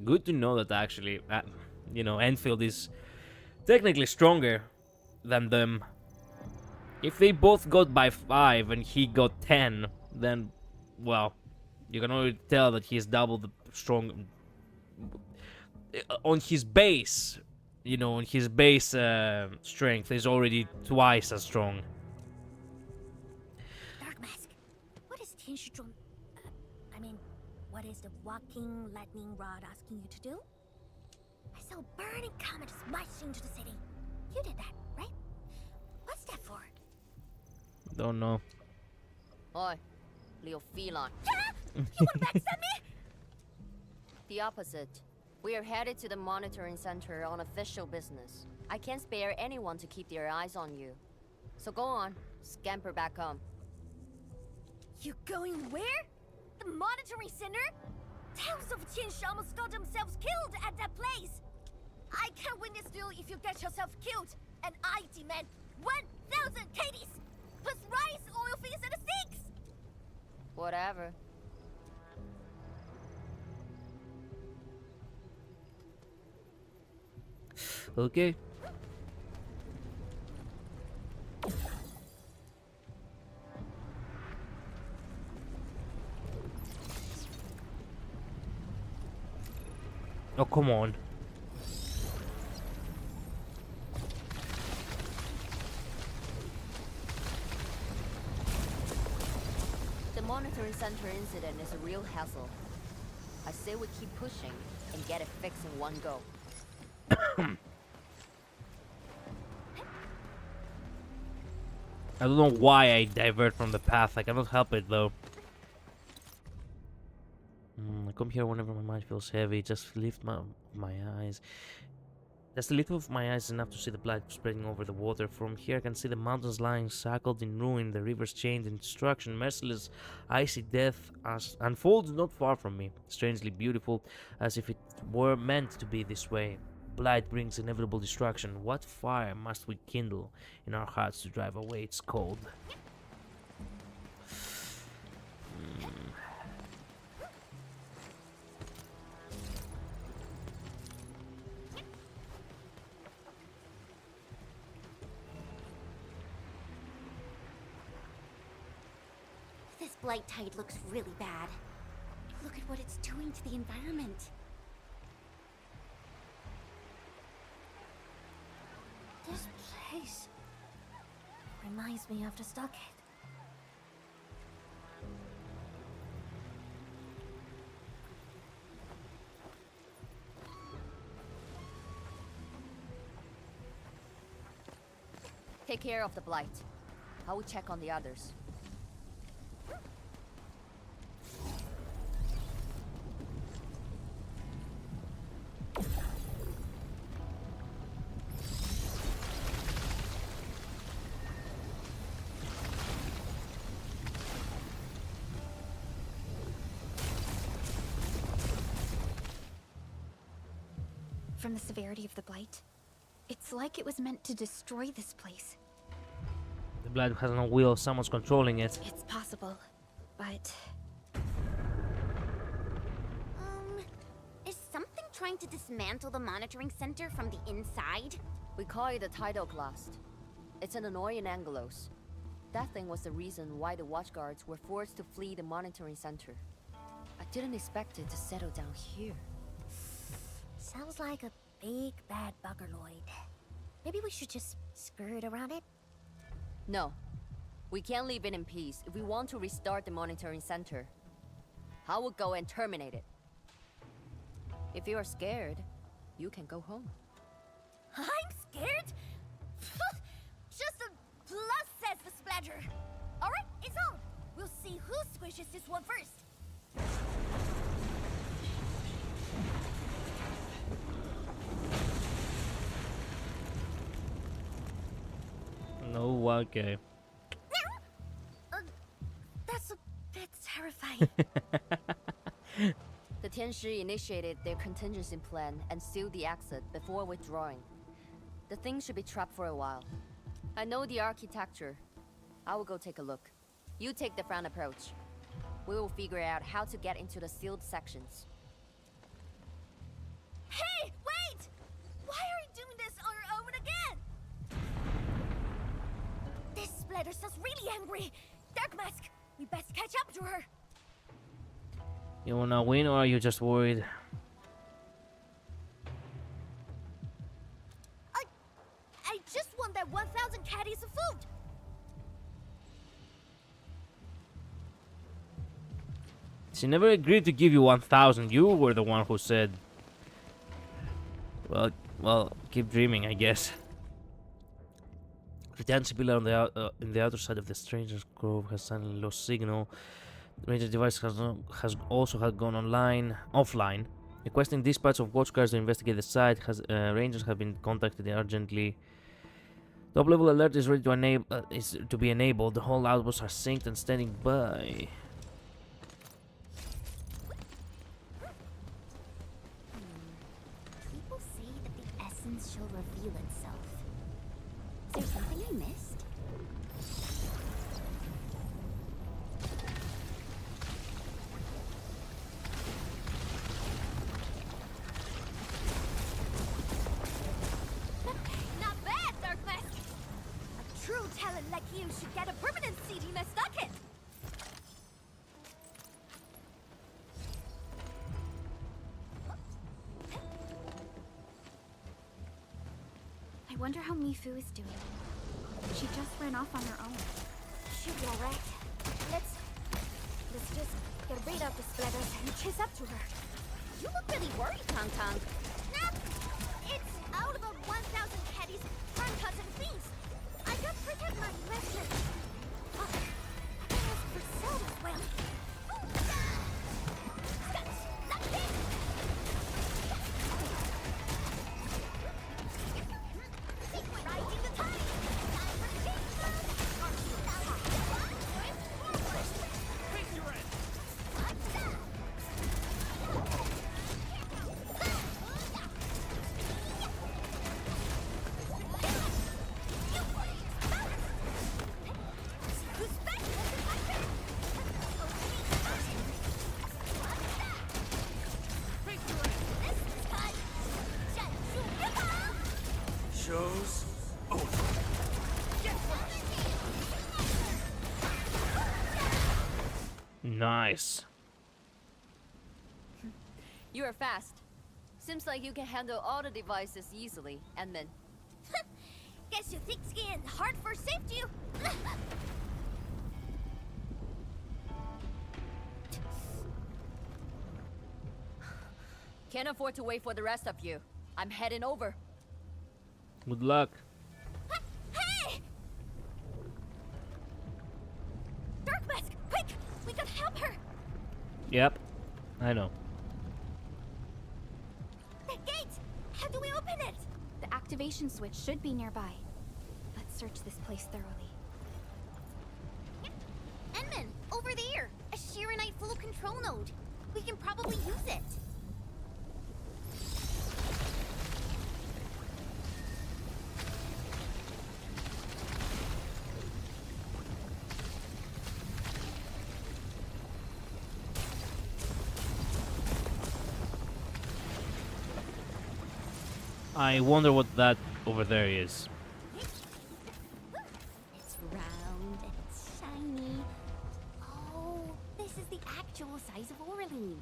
Good to know that actually, you know, Endfield is technically stronger than them. If they both got by 5 and he got 10, then, well, you can already tell that he's double the strong. On his base, you know, on his base strength, he's already twice as strong. Dark Mask, what is Tianshuzhuang? I mean, what is the walking lightning rod asking you to do? I saw a burning comet smash into the city. You did that, right? What's that for? Don't know. Oi, Leo Feline. You want to backstab me? The opposite. We are headed to the monitoring center on official business. I can't spare anyone to keep their eyes on you. So go on, scamper back home. You going where? The monitoring center? Thousands of Tianshi almost got themselves killed at that place. I can't win this duel if you get yourself killed. And I demand 1,000 KDs plus rice, oil fees, and a 6. Whatever. Okay. Oh, come on. The monitoring center incident is a real hassle. I say we keep pushing and get it fixed in one go. I don't know why I divert from the path. I cannot help it though. I come here whenever my mind feels heavy. Just lift my eyes. Just a little of my eyes is enough to see the blood spreading over the water. From here I can see the mountains lying shackled in ruin, the rivers chained in destruction, merciless, icy death unfolds not far from me, strangely beautiful, as if it were meant to be this way. Blight brings inevitable destruction. What fire must we kindle in our hearts to drive away its cold? This blight tide looks really bad. Look at what it's doing to the environment. This place reminds me of the stockade. Take care of the blight. I will check on the others. From the severity of the blight, it's like it was meant to destroy this place. The blood has no will, someone's controlling it. It's possible, but... Is something trying to dismantle the monitoring center from the inside? We call it a tidal blast. It's an annoying Angelos. That thing was the reason why the watchguards were forced to flee the monitoring center. I didn't expect it to settle down here. Sounds like a big bad buggerloid. Maybe we should just skirt around it? No. We can't leave it in peace if we want to restart the monitoring center. I will go and terminate it. If you are scared, you can go home. I'm scared? Just a plus, says the splatter. Alright, it's on. We'll see who squishes this one first. No, okay. That's a bit terrifying. The Tianshi initiated their contingency plan and sealed the exit before withdrawing. The thing should be trapped for a while. I know the architecture. I will go take a look. You take the front approach. We will figure out how to get into the sealed sections. Hey, wait! Why are you doing this on your own again? This splatters us really angry. Dark Mask, we best catch up to her. You wanna win or are you just worried? I just want that 1,000 caddies of food. She never agreed to give you 1,000. You were the one who said. Well, keep dreaming, I guess. The dancing pillar on the in the outer side of the Stranger's Grove has suddenly lost signal. The Ranger device has also gone offline. Requesting dispatch of watchguards to investigate the site. Rangers have been contacted urgently. Top level alert is ready to be enabled. The whole outposts are synced and standing by. People say that the essence shall reveal itself. Is there something I missed? Not bad, Dark Mask. A true talent like you should get a permanent seat in my stocket. I wonder how Mifu is doing. She just ran off on her own. She'll be alright. Let's just get rid of the splatters and chase up to her. You look really worried, Tong Tong. Nah, it's all about 1,000 caddies, crime cuts and things. I gotta protect my investment. Oh, I can ask for sale as well. Riding the tide. Show's over. Nice. You are fast. Seems like you can handle all the devices easily, Edmund. Guess you thick skin and hard for safety. Can't afford to wait for the rest of you. I'm heading over. Good luck. Hey! Dark Mask, quick! We can help her! Yep, I know. The gate! How do we open it? The activation switch should be nearby. Let's search this place thoroughly. Enman, over there! A Shirenite full control node. We can probably use it. I wonder what that over there is. It's round and it's shiny. Oh, this is the actual size of Oraline.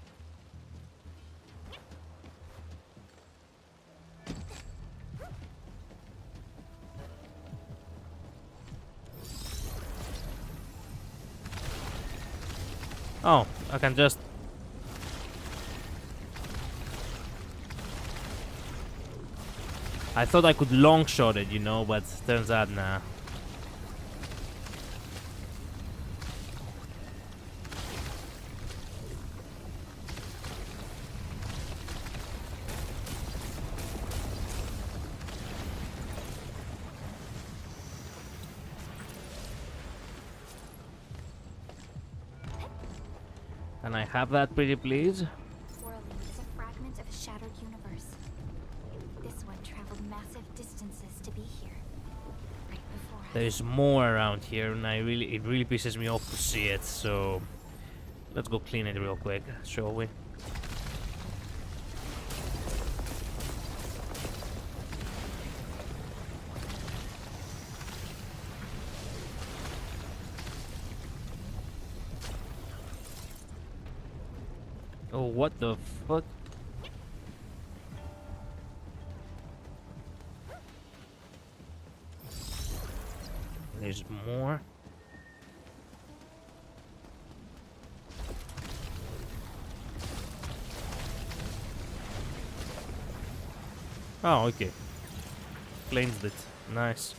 Oh, I can just... I thought I could long shot it, you know, but turns out nah. Can I have that, pretty please? Oraline is a fragment of a shattered universe. This one traveled massive distances to be here. Right before us. There's more around here, and it really pisses me off to see it. So let's go clean it real quick, shall we? Oh, what the fuck? There's more. Oh, okay. Cleansed it. Nice.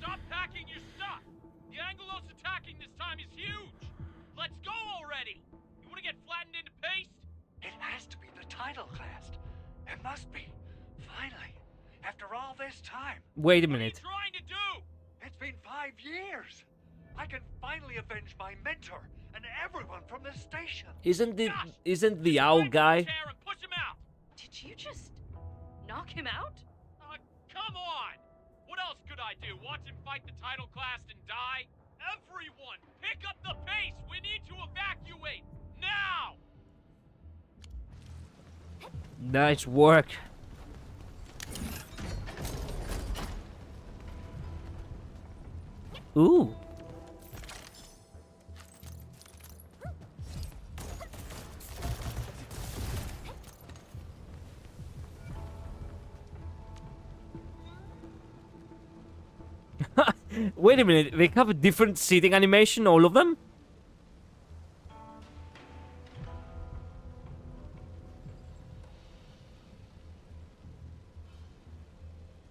Stop packing your stuff! The Angelos attacking this time is huge! Let's go already! You wanna get flattened into paste? It has to be the title class. It must be. Finally. After all this time. Wait a minute. What are you trying to do? It's been 5 years. I can finally avenge my mentor and everyone from this station. Isn't the owl guy? Push him out! Did you just knock him out? Come on! What else could I do? Watch him fight the title class and die? Everyone, pick up the pace! We need to evacuate! Now! Nice work. Ooh. Wait a minute, they have a different seating animation, all of them?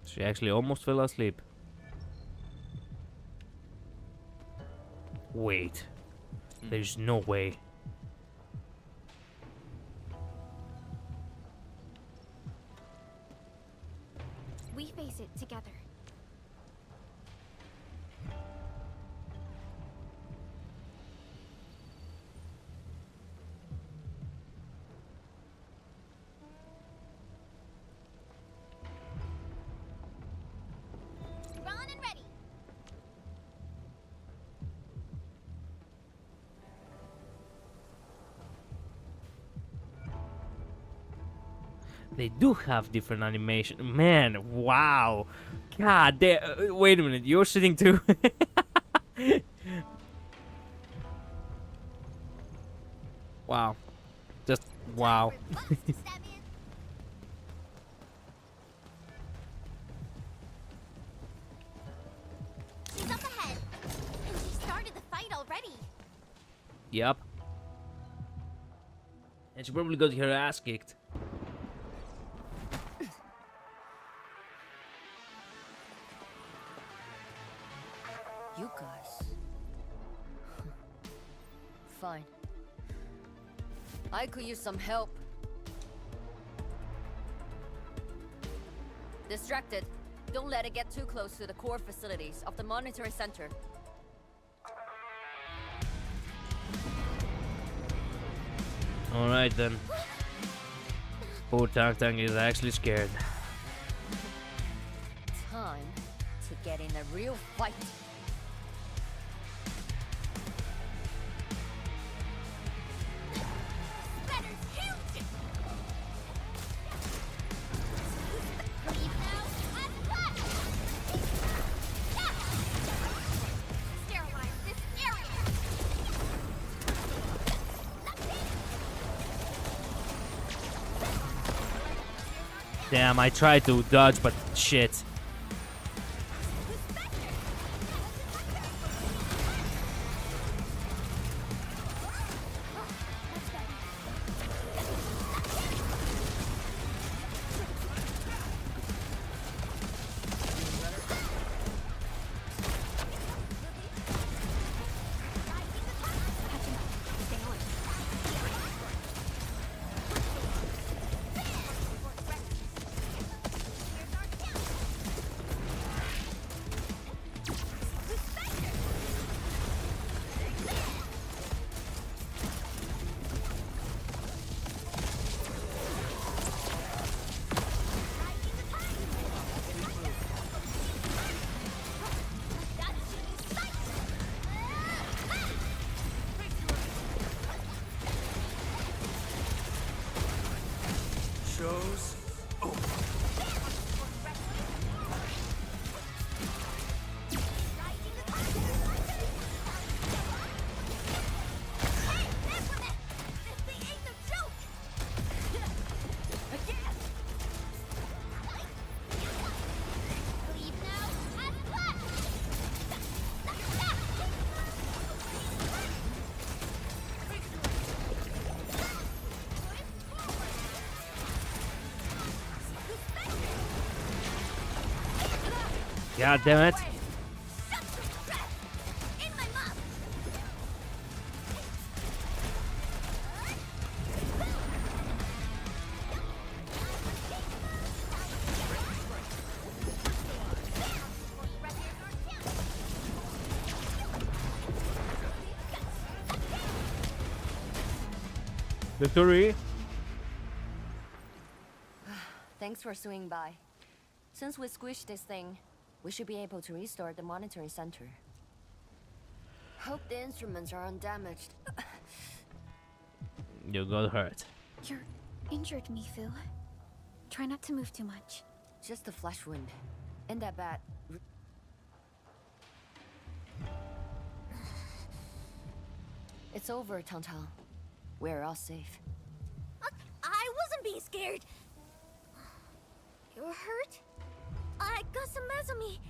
She actually almost fell asleep. Wait. There's no way. We face it together. Drawn and ready. They do have different animation. Man, wow. God damn. Wait a minute, you're sitting too? Wow. Just wow. She's up ahead. And she started the fight already. Yep. And she probably got her ass kicked. You guys. Fine. I could use some help. Distracted. Don't let it get too close to the core facilities of the monitoring center. Alright then. Poor Tang Tang is actually scared. Time to get in a real fight. Damn, I tried to dodge, but shit. God damn it. Victory. Thanks for swinging by. Since we squished this thing, we should be able to restore the monitoring center. Hope the instruments are undamaged. You got hurt. You're injured, Mifu. Try not to move too much. Just a flesh wound. Ain't that bad. It's over, Tantang. We're all safe. I wasn't being scared. You're hurt? I got some meds on me.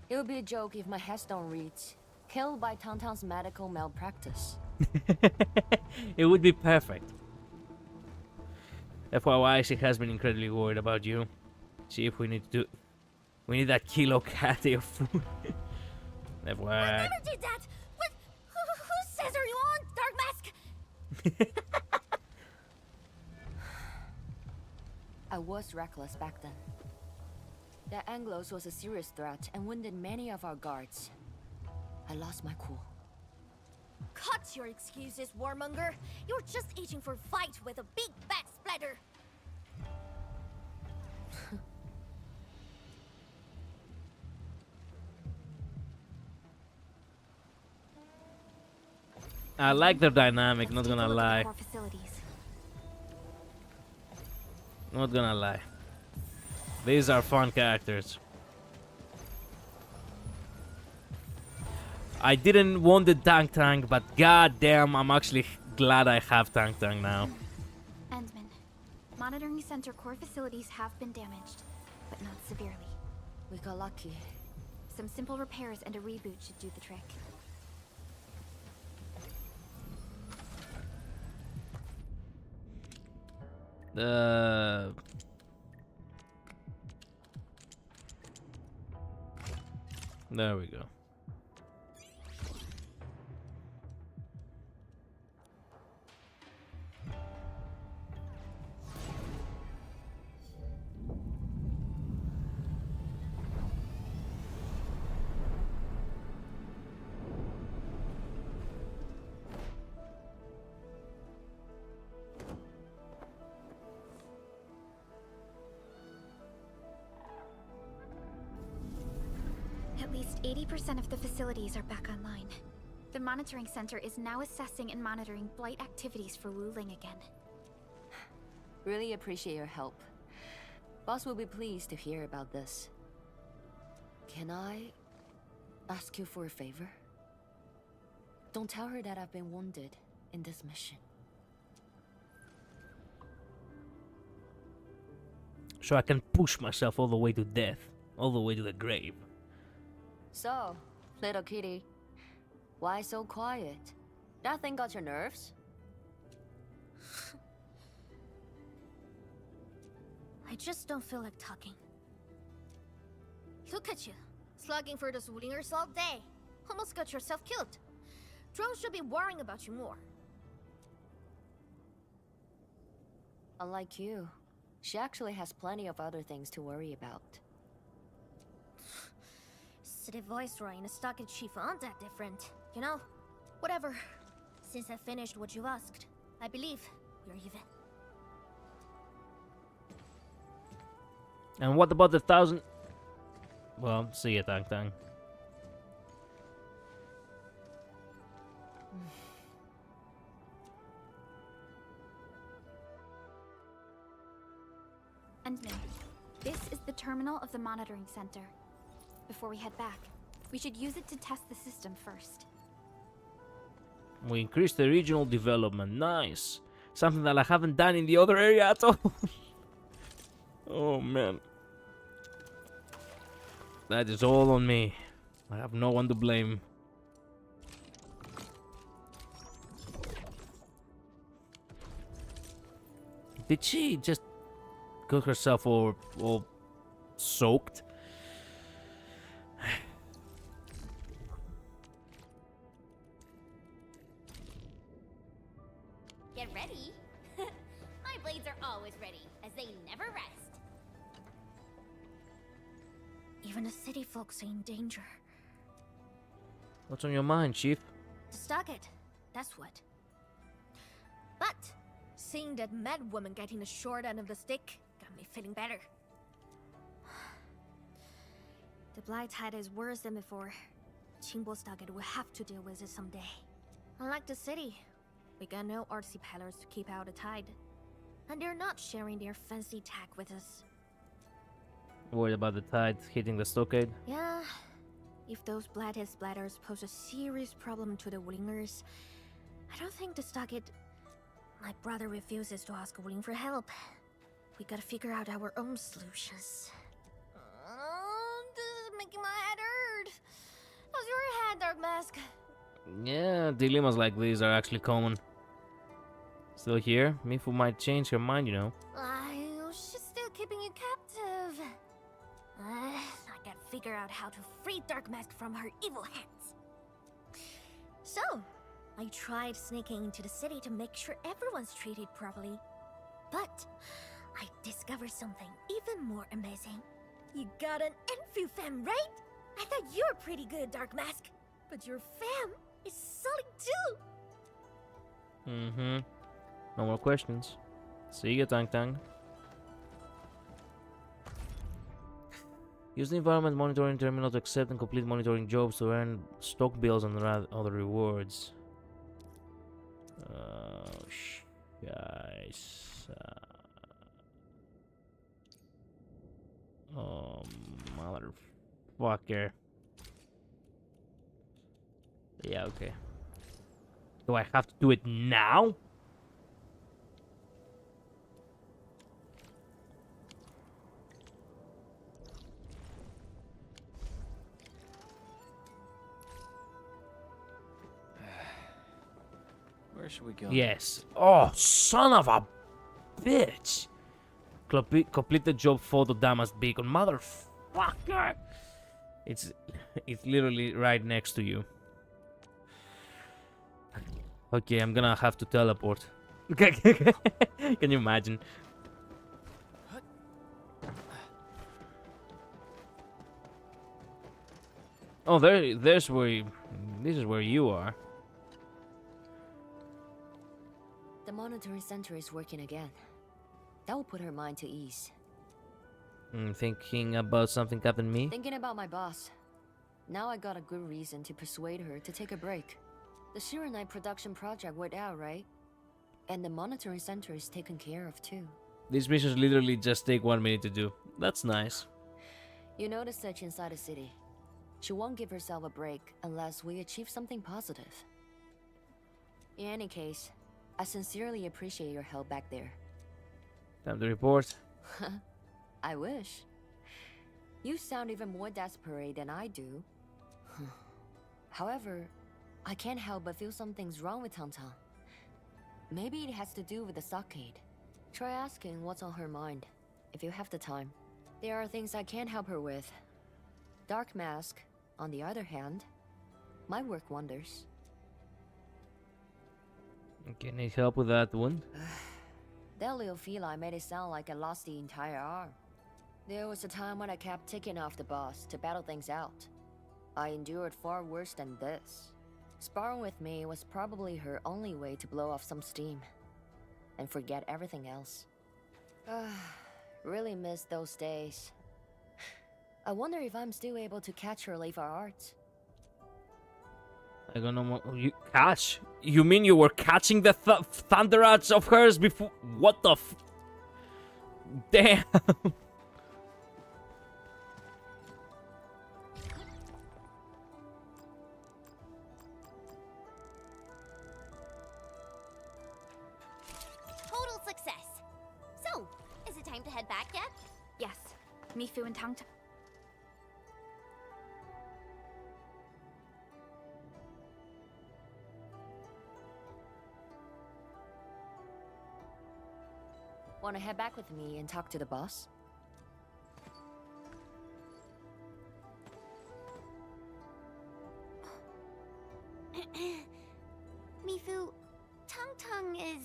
It would be a joke if my headstone reads, "Killed by Tantang's medical malpractice." It would be perfect. FYI, she has been incredibly worried about you. See if we need to do... We need that kilo cat of food. FYI. I never did that! What? Who says are you on, Dark Mask? I was reckless back then. That Anglos was a serious threat and wounded many of our guards. I lost my cool. Cut your excuses, warmonger. You're just itching for a fight with a big back splatter. I like their dynamic, not gonna lie. Not gonna lie. These are fun characters. I didn't want the Tang, but goddamn, I'm actually glad I have Tang now. Endman, monitoring center core facilities have been damaged, but not severely. We got lucky. Some simple repairs and a reboot should do the trick. There we go. At least 80% of the facilities are back online. The monitoring center is now assessing and monitoring blight activities for Wuling again. Really appreciate your help. Boss will be pleased to hear about this. Can I ask you for a favor? Don't tell her that I've been wounded in this mission. So I can push myself all the way to death, all the way to the grave. So, little kitty, why so quiet? That thing got your nerves? I just don't feel like talking. Look at you, slugging for those Wulingers all day. Almost got yourself killed. Drones should be worrying about you more. Unlike you, she actually has plenty of other things to worry about. City Viceroy and a stockade chief aren't that different, you know? Whatever. Since I finished what you asked, I believe we're even. And what about the 1,000? Well, see you, Tang. Endman, this is the terminal of the monitoring center. Before we head back, we should use it to test the system first. We increased the regional development. Nice. Something that I haven't done in the other area at all. Oh, man. That is all on me. I have no one to blame. Did she just got herself all soaked. Get ready. My blades are always ready, as they never rest. Even the city folks are in danger. What's on your mind, Chief? To stock it, that's what. But seeing that mad woman getting the short end of the stick got me feeling better. The Blight Tide is worse than before. Qingbo Stockade will have to deal with it someday. Unlike the city, we got no artsy peddlers to keep out the tide. And they're not sharing their fancy tech with us. Worried about the tide hitting the stockade? Yeah, if those Blighted splatters pose a serious problem to the Wulingers, I don't think the Stockade... My brother refuses to ask Wuling for help. We gotta figure out our own solutions. This is making my head hurt. How's your head, Dark Mask? Yeah, dilemmas like these are actually common. Still here? Mifu might change her mind, you know. She's still keeping you captive. I gotta figure out how to free Dark Mask from her evil hands. So, I tried sneaking into the city to make sure everyone's treated properly. But I discovered something even more amazing. You got an Endfield fam, right? I thought you were pretty good, Dark Mask. But your fam is solid too. Mm-hmm. No more questions. See you, Tang Tang. Use the environment monitoring terminal to accept and complete monitoring jobs to earn stock bills and other rewards. Guys. Oh, motherfucker. Yeah, okay. Do I have to do it now? Where should we go? Yes. Oh, son of a bitch. Complete the job for the Damas beacon. Motherfucker. It's literally right next to you. Okay, I'm gonna have to teleport. Can you imagine? Oh, there's where this is where you are. The monitoring center is working again. That will put her mind to ease. Thinking about something happened to me? Thinking about my boss. Now I got a good reason to persuade her to take a break. The Shiranite production project went out, right? And the monitoring center is taken care of too. These missions literally just take 1 minute to do. That's nice. You know the search inside the city. She won't give herself a break unless we achieve something positive. In any case, I sincerely appreciate your help back there. Time to report. I wish. You sound even more desperate than I do. However, I can't help but feel something's wrong with Tantan. Maybe it has to do with the stockade. Try asking what's on her mind, if you have the time. There are things I can't help her with. Dark Mask, on the other hand, might work wonders. Okay, need help with that one? That little feline made it sound like I lost the entire arm. There was a time when I kept ticking off the boss to battle things out. I endured far worse than this. Sparring with me was probably her only way to blow off some steam. And forget everything else. Really miss those days. I wonder if I'm still able to catch her late for arts. I don't know. You catch? You mean you were catching the thunder arts of hers before? What the f? Damn. Total success. So, is it time to head back yet? Yes. Mifu and Tang Tang. Want to head back with me and talk to the boss? Mifu, Tung Tung is...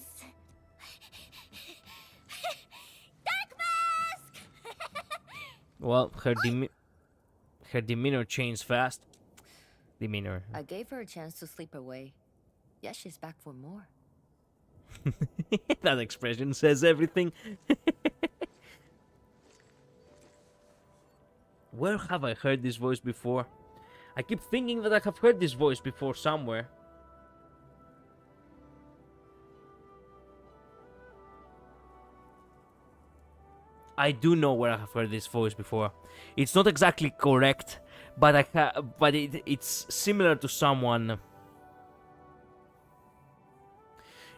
Well, her demeanor changed fast. Demeanor. I gave her a chance to sleep away. Yes, she's back for more. That expression says everything. Where have I heard this voice before? I keep thinking that I have heard this voice before somewhere. I do know where I have heard this voice before. It's not exactly correct, but it's similar to someone.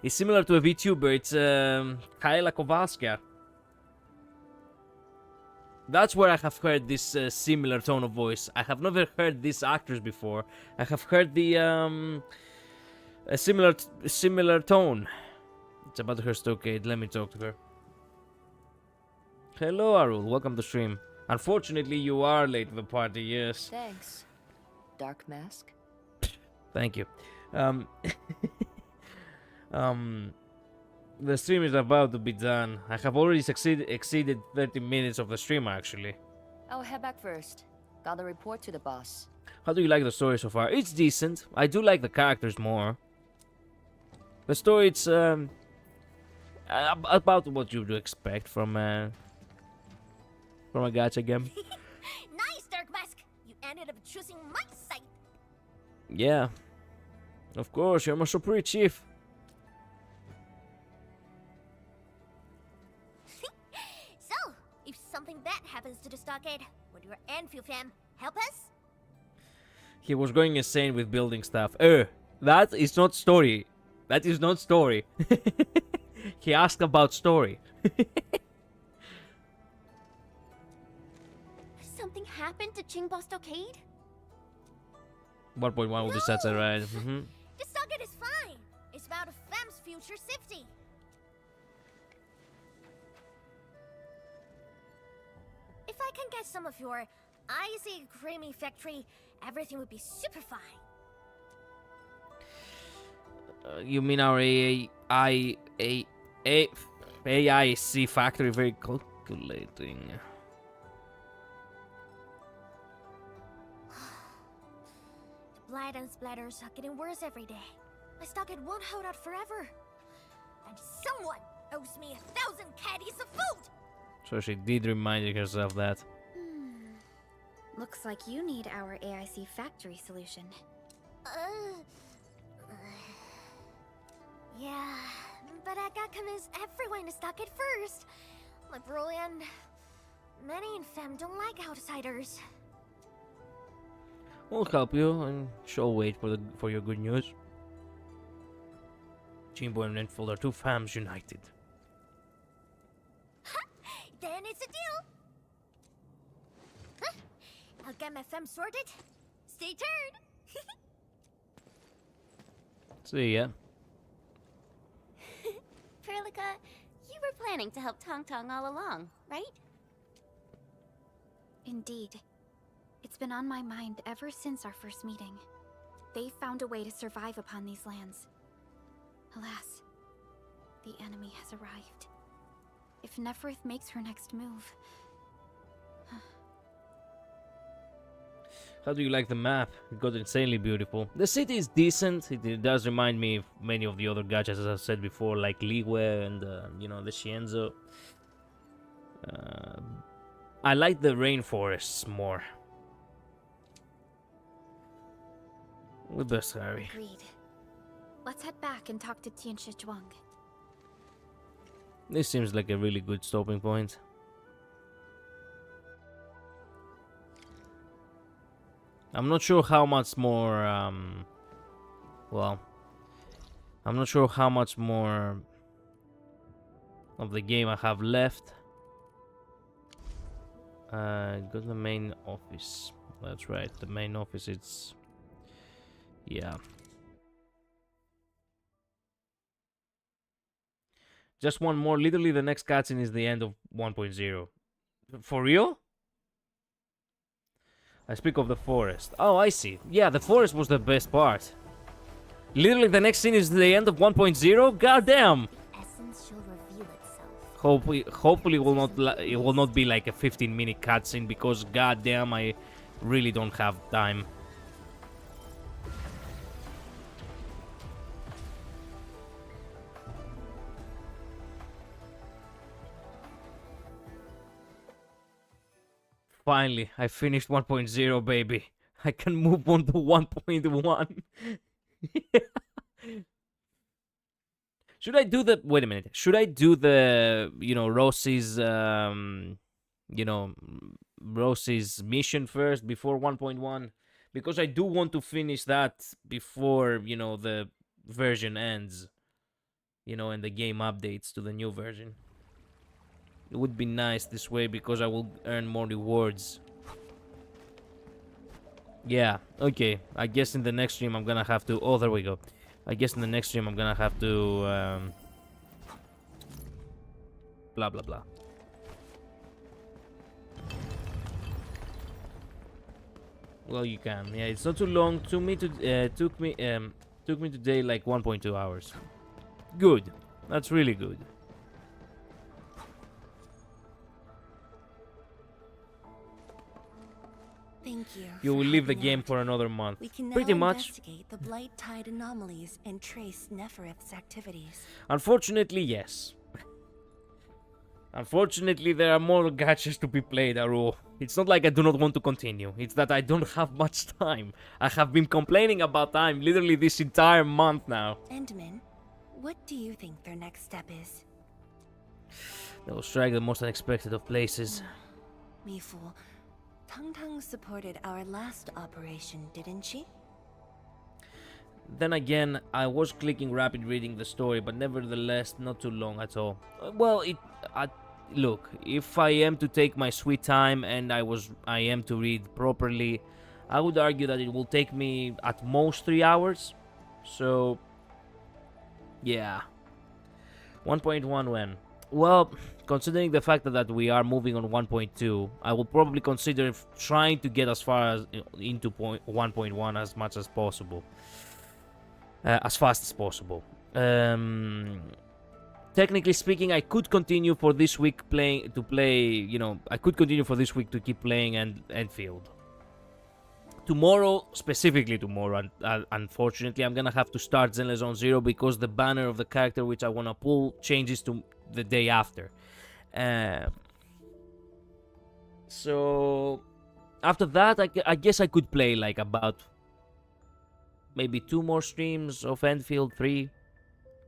It's similar to a VTuber. It's Kaela Kowalska. That's where I have heard this similar tone of voice. I have never heard this actress before. I have heard the a similar tone. It's about her stockade. Let me talk to her. Hello, Arul. Welcome to stream. Unfortunately, you are late to the party. Yes. Thanks. Dark Mask. Thank you. The stream is about to be done. I have already exceeded 30 minutes of the stream, actually. I'll head back first. Gotta report to the boss. How do you like the story so far? It's decent. I do like the characters more. The story, it's about what you would expect from a gacha game. Nice, Dark Mask! You ended up choosing my side. Yeah. Of course, you're my superior chief. So, if something bad happens to the stockade, would your Endfield fam help us? He was going insane with building stuff. That is not story. That is not story. He asked about story. Something happened to Qingbo Stockade? 1.1 will be set right. The stockade is fine. It's about a fam's future safety. If I can get some of your icy creamy factory, everything would be super fine. You mean our AIC factory? Very calculating. The blight and splatters are getting worse every day. My stockade won't hold out forever. And someone owes me 1,000 caddies of food! So she did remind herself that. Looks like you need our AIC factory solution. Yeah, but I got convinced everyone to stock it first. My bro and many in fam don't like outsiders. We'll help you, and she'll wait for your good news. Qingbo and Endfield are two fams united. Then it's a deal. Huh? I'll get my fam sorted. Stay tuned. See ya. Perlica, you were planning to help Tong Tong all along, right? Indeed. It's been on my mind ever since our first meeting. They found a way to survive upon these lands. Alas, the enemy has arrived. If Neferth makes her next move... How do you like the map? It got insanely beautiful. The city is decent. It does remind me of many of the other gachas, as I've said before, like Liwe and, you know, the Shienzo. I like the rainforests more. We best hurry. Agreed. Let's head back and talk to Tianshi Zhuang. This seems like a really good stopping point. I'm not sure how much more, well, I'm not sure how much more of the game I have left. Go to the main office. That's right, the main office, it's, yeah. Just one more. Literally, the next cutscene is the end of 1.0. For real? I speak of the forest. Oh, I see. Yeah, the forest was the best part. Literally, the next scene is the end of 1.0? Goddamn! Essence shall reveal itself. Hopefully it will not be like a 15-minute cutscene, because goddamn, I really don't have time. Finally, I finished 1.0, baby. I can move on to 1.1. Should I do the... Wait a minute. Should I do the, Rosie's, Rosie's mission first before 1.1? Because I do want to finish that before, the version ends. And the game updates to the new version. It would be nice this way, because I will earn more rewards. Yeah, okay. I guess in the next stream I'm gonna have to... Oh, there we go. I guess in the next stream I'm gonna have to... Blah, blah, blah. Well, you can. Yeah, it's not too long. Took me today like 1.2 hours. Good. That's really good. Thank you. You will leave the game for another month. We can now Pretty much. investigate the blight tide anomalies and trace Nefereth's activities. Unfortunately, yes. Unfortunately, there are more gachas to be played, Aru. It's not like I do not want to continue. It's that I don't have much time. I have been complaining about time literally this entire month now. Endman, what do you think their next step is? They will strike the most unexpected of places. Me fool. Tung Tung supported our last operation, didn't she? Then again, I was clicking rapid reading the story, but nevertheless, not too long at all. Well, look, if I am to take my sweet time and I am to read properly, I would argue that it will take me at most 3 hours. So, yeah. 1.1 when? Well, considering the fact that we are moving on 1.2, I will probably consider trying to get as far as into 1.1 as much as possible. As fast as possible. Technically speaking, I could continue for this week I could continue for this week to keep playing Endfield. Tomorrow, specifically tomorrow, unfortunately, I'm gonna have to start Zenless Zone Zero because the banner of the character which I wanna pull changes to the day after. So after that, I guess I could play like about maybe 2 more streams of Endfield 3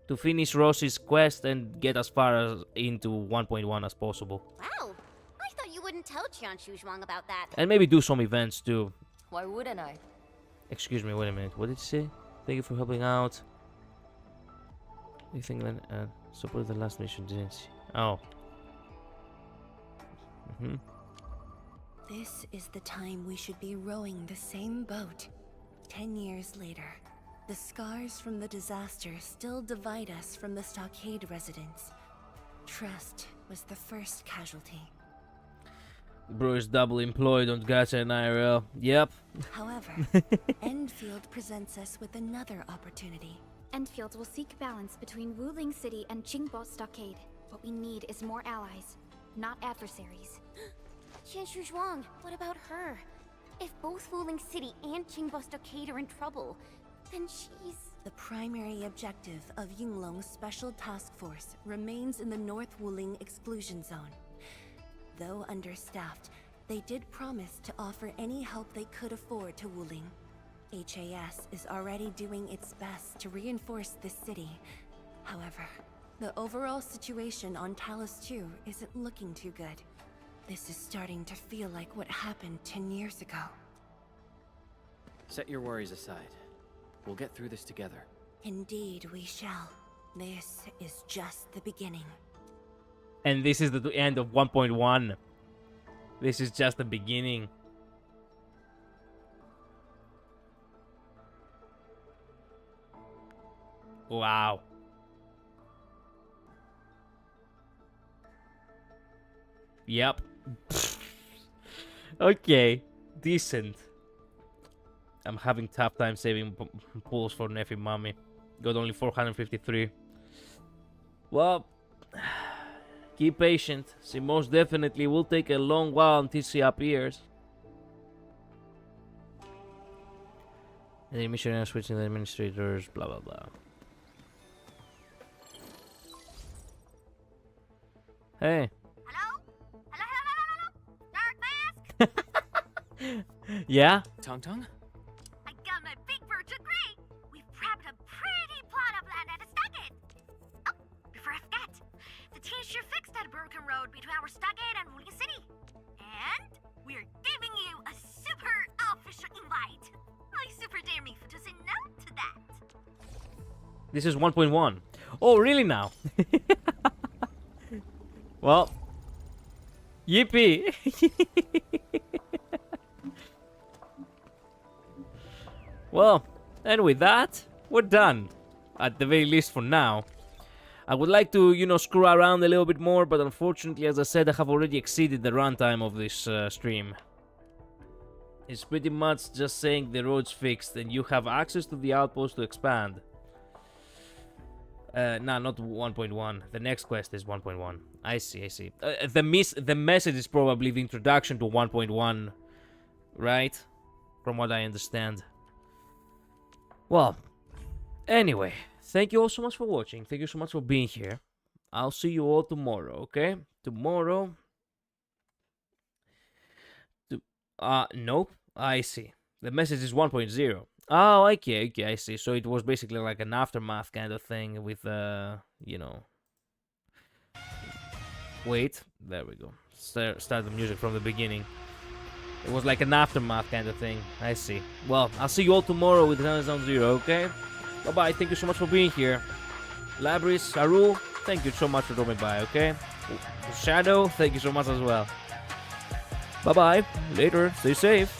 to finish Rosie's quest and get as far as into 1.1 as possible. Wow, I thought you wouldn't tell Qianshu Zhuang about that. And maybe do some events too. Why wouldn't I? Excuse me, wait a minute. What did you say? Thank you for helping out. You think that support the last mission, didn't you? Oh. This is the time we should be rowing the same boat. 10 years later, the scars from the disaster still divide us from the stockade residents. Trust was the first casualty. Bro is double employed on Gacha and IRL. Yep. However, Endfield presents us with another opportunity. Endfield will seek balance between Wuling City and Qingbo Stockade. What we need is more allies, not adversaries. Qianshu Zhuang, what about her? If both Wuling City and Qingbo Stockade are in trouble, then she's... The primary objective of Yunglong's Special Task Force remains in the North Wuling Exclusion Zone. Though understaffed, they did promise to offer any help they could afford to Wuling. HAS is already doing its best to reinforce this city. However, the overall situation on Talus 2 isn't looking too good. This is starting to feel like what happened 10 years ago. Set your worries aside. We'll get through this together. Indeed, we shall. This is just the beginning. And this is the end of 1.1. This is just the beginning. Wow. Yep. Okay. Decent. I'm having tough time saving pools for Nephi Mommy. Got only 453. Well, keep patient. She most definitely will take a long while until she appears. The missionary switching the administrators, blah blah blah. Hey. Yeah? Tung Tung? I got my big bird to great. We've prepped a pretty plot of land at a Stuggate. Oh, before I forget, the team sure fixed that broken road between our Stuggate and Ruling City. And we're giving you a super official invite. I super dare me to say no to that. This is 1.1. Oh, really now? Well, yippee! Well, and with that, we're done. At the very least for now. I would like to, screw around a little bit more, but unfortunately, as I said, I have already exceeded the runtime of this stream. It's pretty much just saying the road's fixed and you have access to the outpost to expand. Nah, not 1.1. The next quest is 1.1. I see. The message is probably the introduction to 1.1, right? From what I understand. Well, anyway, thank you all so much for watching. Thank you so much for being here. I'll see you all tomorrow, okay? Tomorrow. Nope. I see. The message is 1.0. Oh, okay, I see. So it was basically like an aftermath kind of thing with, Wait, there we go. Start the music from the beginning. It was like an aftermath kind of thing. I see. Well, I'll see you all tomorrow with Zone Zero, okay? Bye-bye. Thank you so much for being here. Labris, Arul, thank you so much for dropping by, okay? Shadow, thank you so much as well. Bye-bye. Later. Stay safe.